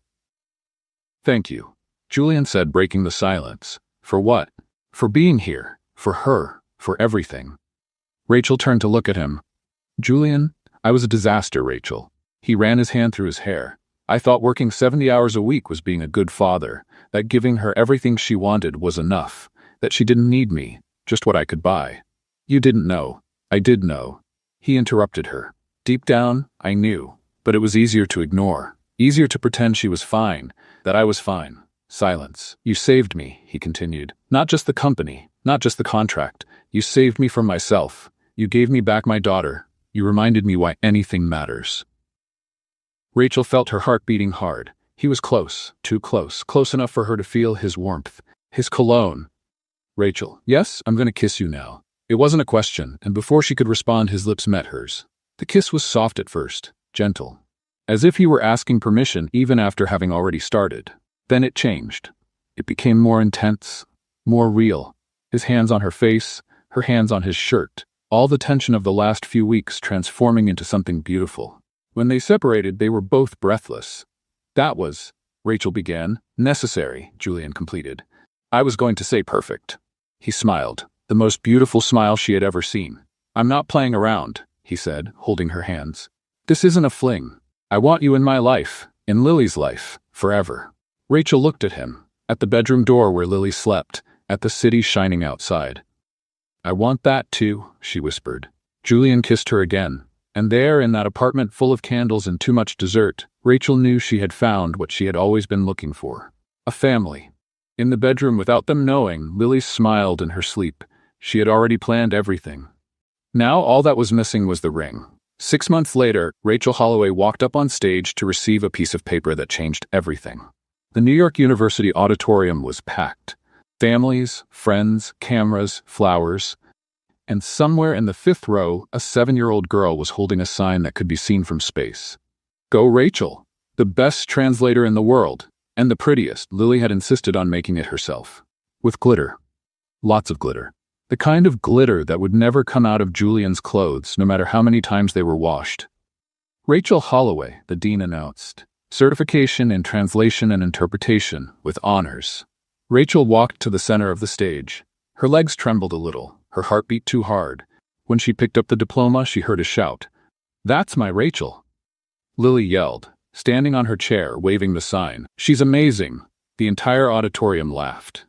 Thank you, Julian said, breaking the silence. For what? For being here. For her. For everything. Rachel turned to look at him. Julian, I was a disaster, Rachel. He ran his hand through his hair. I thought working 70 hours a week was being a good father, that giving her everything she wanted was enough, that she didn't need me, just what I could buy. You didn't know. I did know. He interrupted her. Deep down, I knew, but it was easier to ignore, easier to pretend she was fine, that I was fine. Silence. You saved me, he continued. Not just the company, not just the contract. You saved me from myself. You gave me back my daughter. You reminded me why anything matters. Rachel felt her heart beating hard. He was close, too close, close enough for her to feel his warmth, his cologne. Rachel, yes, I'm going to kiss you now. It wasn't a question, and before she could respond, his lips met hers. The kiss was soft at first, gentle, as if he were asking permission even after having already started. Then it changed. It became more intense, more real. His hands on her face, her hands on his shirt, all the tension of the last few weeks transforming into something beautiful. When they separated, they were both breathless. That was, Rachel began. Necessary, Julian completed. I was going to say perfect. He smiled. the most beautiful smile she had ever seen. "I'm not playing around," he said, holding her hands. "This isn't a fling. I want you in my life, in Lily's life, forever." Rachel looked at him, at the bedroom door where Lily slept, at the city shining outside. "I want that too," she whispered. Julian kissed her again, and there, in that apartment full of candles and too much dessert, Rachel knew she had found what she had always been looking for: a family. In the bedroom, without them knowing, Lily smiled in her sleep. She had already planned everything. Now all that was missing was the ring. 6 months later, Rachel Holloway walked up on stage to receive a piece of paper that changed everything. The New York University auditorium was packed. Families, friends, cameras, flowers. And somewhere in the 5th row, a 7-year-old girl was holding a sign that could be seen from space. "Go Rachel! The best translator in the world, and the prettiest." Lily had insisted on making it herself. With glitter. Lots of glitter. The kind of glitter that would never come out of Julian's clothes, no matter how many times they were washed. "Rachel Holloway," the dean announced. "Certification in translation and interpretation, with honors." Rachel walked to the center of the stage. Her legs trembled a little, her heart beat too hard. When she picked up the diploma, she heard a shout. "That's my Rachel!" Lily yelled, standing on her chair, waving the sign. "She's amazing!" The entire auditorium laughed.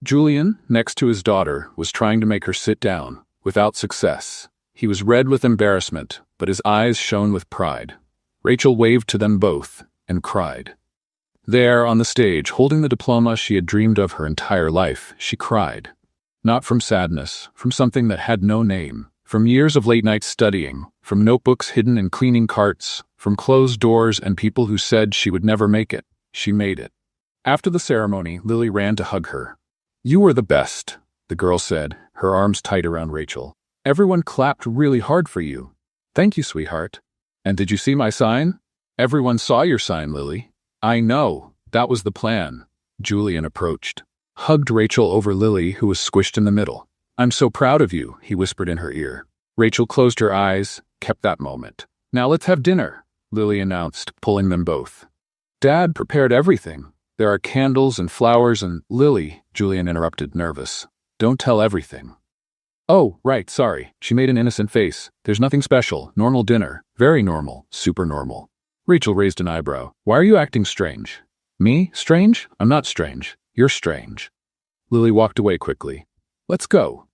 Julian, next to his daughter, was trying to make her sit down, without success. He was red with embarrassment, but his eyes shone with pride. Rachel waved to them both, and cried. There, on the stage, holding the diploma she had dreamed of her entire life, she cried. Not from sadness, from something that had no name, from years of late nights studying, from notebooks hidden in cleaning carts, from closed doors and people who said she would never make it. She made it. After the ceremony, Lily ran to hug her. "You were the best," the girl said, her arms tight around Rachel. "Everyone clapped really hard for you." "Thank you, sweetheart." "And did you see my sign?" "Everyone saw your sign, Lily." "I know. That was the plan." Julian approached, hugged Rachel over Lily, who was squished in the middle. "I'm so proud of you," he whispered in her ear. Rachel closed her eyes, kept that moment. "Now let's have dinner," Lily announced, pulling them both. "Dad prepared everything. There are candles and flowers and—" "Lily," Julian interrupted, nervous. "Don't tell everything." "Oh, right, sorry." She made an innocent face. "There's nothing special. Normal dinner. Very normal. Super normal." Rachel raised an eyebrow. "Why are you acting strange?" "Me? Strange? I'm not strange. You're strange." Lily walked away quickly. "Let's go."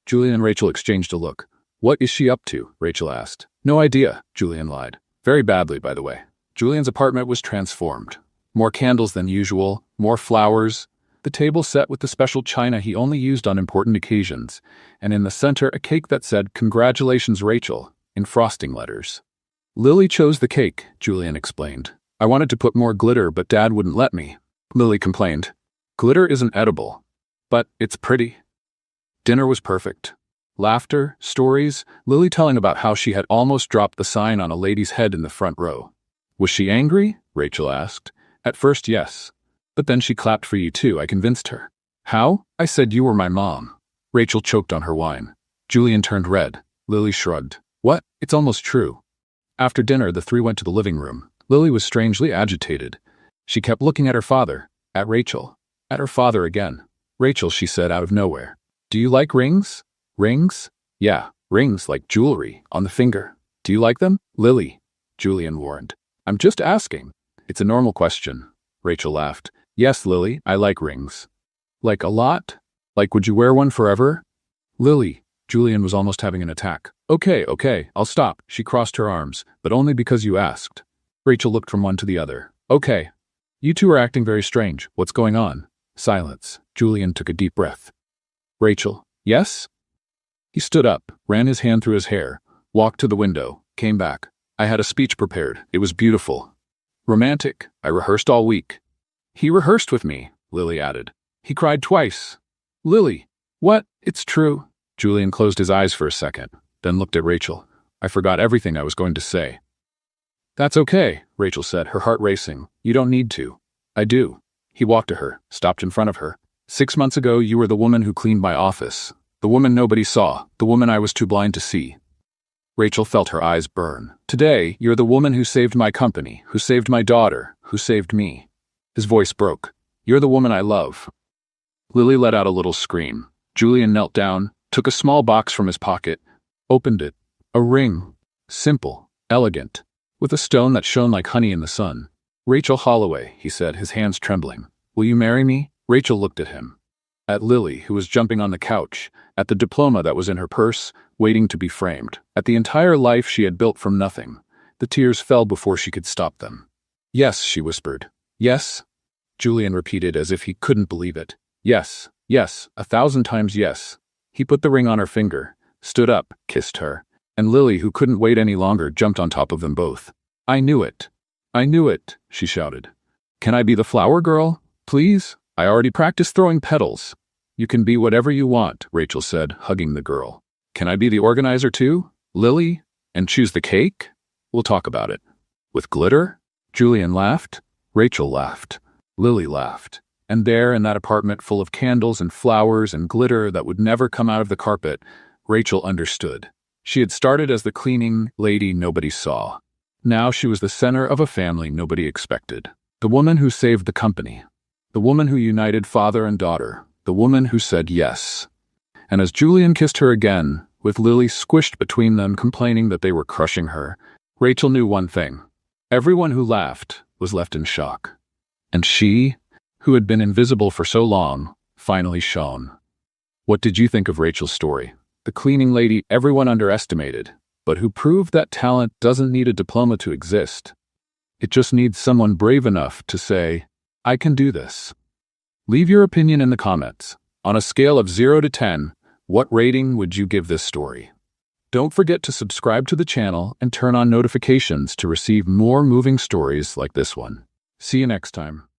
Julian and Rachel exchanged a look. "What is she up to?" Rachel asked. "No idea," Julian lied. "Very badly, by the way." Julian's apartment was transformed. More candles than usual, more flowers, the table set with the special china he only used on important occasions, and in the center a cake that said, "Congratulations, Rachel," in frosting letters. "Lily chose the cake," Julian explained. "I wanted to put more glitter, but Dad wouldn't let me." Lily complained. "Glitter isn't edible. But it's pretty." Dinner was perfect. Laughter, stories, Lily telling about how she had almost dropped the sign on a lady's head in the front row. "Was she angry?" Rachel asked. "At first, yes. But then she clapped for you too, I convinced her." "How?" "I said you were my mom." Rachel choked on her wine. Julian turned red. Lily shrugged. "What? It's almost true." After dinner, the three went to the living room. Lily was strangely agitated. She kept looking at her father, at Rachel, at her father again. "Rachel," she said out of nowhere, "do you like rings?" "Rings?" "Yeah, rings like jewelry, on the finger. Do you like them?" "Lily," Julian warned. "I'm just asking." "It's a normal question." Rachel laughed. "Yes, Lily, I like rings." "Like a lot? Like would you wear one forever?" "Lily," Julian was almost having an attack. Okay, I'll stop." She crossed her arms, "but only because you asked." Rachel looked from one to the other. "Okay. You two are acting very strange. What's going on?" Silence. Julian took a deep breath. "Rachel." "Yes?" He stood up, ran his hand through his hair, walked to the window, came back. "I had a speech prepared. It was beautiful. Romantic. I rehearsed all week." "He rehearsed with me," Lily added. "He cried twice." "Lily." "What? It's true." Julian closed his eyes for a second, then looked at Rachel. "I forgot everything I was going to say." "That's okay," Rachel said, her heart racing. "You don't need to." "I do." He walked to her, stopped in front of her. "6 months ago, you were the woman who cleaned my office. The woman nobody saw. The woman I was too blind to see." Rachel felt her eyes burn. "Today, you're the woman who saved my company, who saved my daughter, who saved me." His voice broke. "You're the woman I love." Lily let out a little scream. Julian knelt down, took a small box from his pocket, opened it. A ring. Simple, elegant, with a stone that shone like honey in the sun. "Rachel Holloway," he said, his hands trembling. "Will you marry me?" Rachel looked at him. At Lily, who was jumping on the couch, at the diploma that was in her purse, waiting to be framed, at the entire life she had built from nothing. The tears fell before she could stop them. "Yes," she whispered. "Yes?" Julian repeated as if he couldn't believe it. "Yes, yes, 1,000 times yes." He put the ring on her finger, stood up, kissed her, and Lily, who couldn't wait any longer, jumped on top of them both. "I knew it. I knew it," she shouted. "Can I be the flower girl, please? I already practiced throwing petals." "You can be whatever you want," Rachel said, hugging the girl. "Can I be the organizer too, Lily? And choose the cake? We'll talk about it." "With glitter?" Julian laughed. Rachel laughed. Lily laughed. And there, in that apartment full of candles and flowers and glitter that would never come out of the carpet, Rachel understood. She had started as the cleaning lady nobody saw. Now she was the center of a family nobody expected. The woman who saved the company. The woman who united father and daughter. The woman who said yes. And as Julian kissed her again, with Lily squished between them complaining that they were crushing her, Rachel knew one thing. Everyone who laughed was left in shock. And she, who had been invisible for so long, finally shone. What did you think of Rachel's story? The cleaning lady everyone underestimated, but who proved that talent doesn't need a diploma to exist. It just needs someone brave enough to say, "I can do this." Leave your opinion in the comments. On a scale of 0 to 10, what rating would you give this story? Don't forget to subscribe to the channel and turn on notifications to receive more moving stories like this one. See you next time.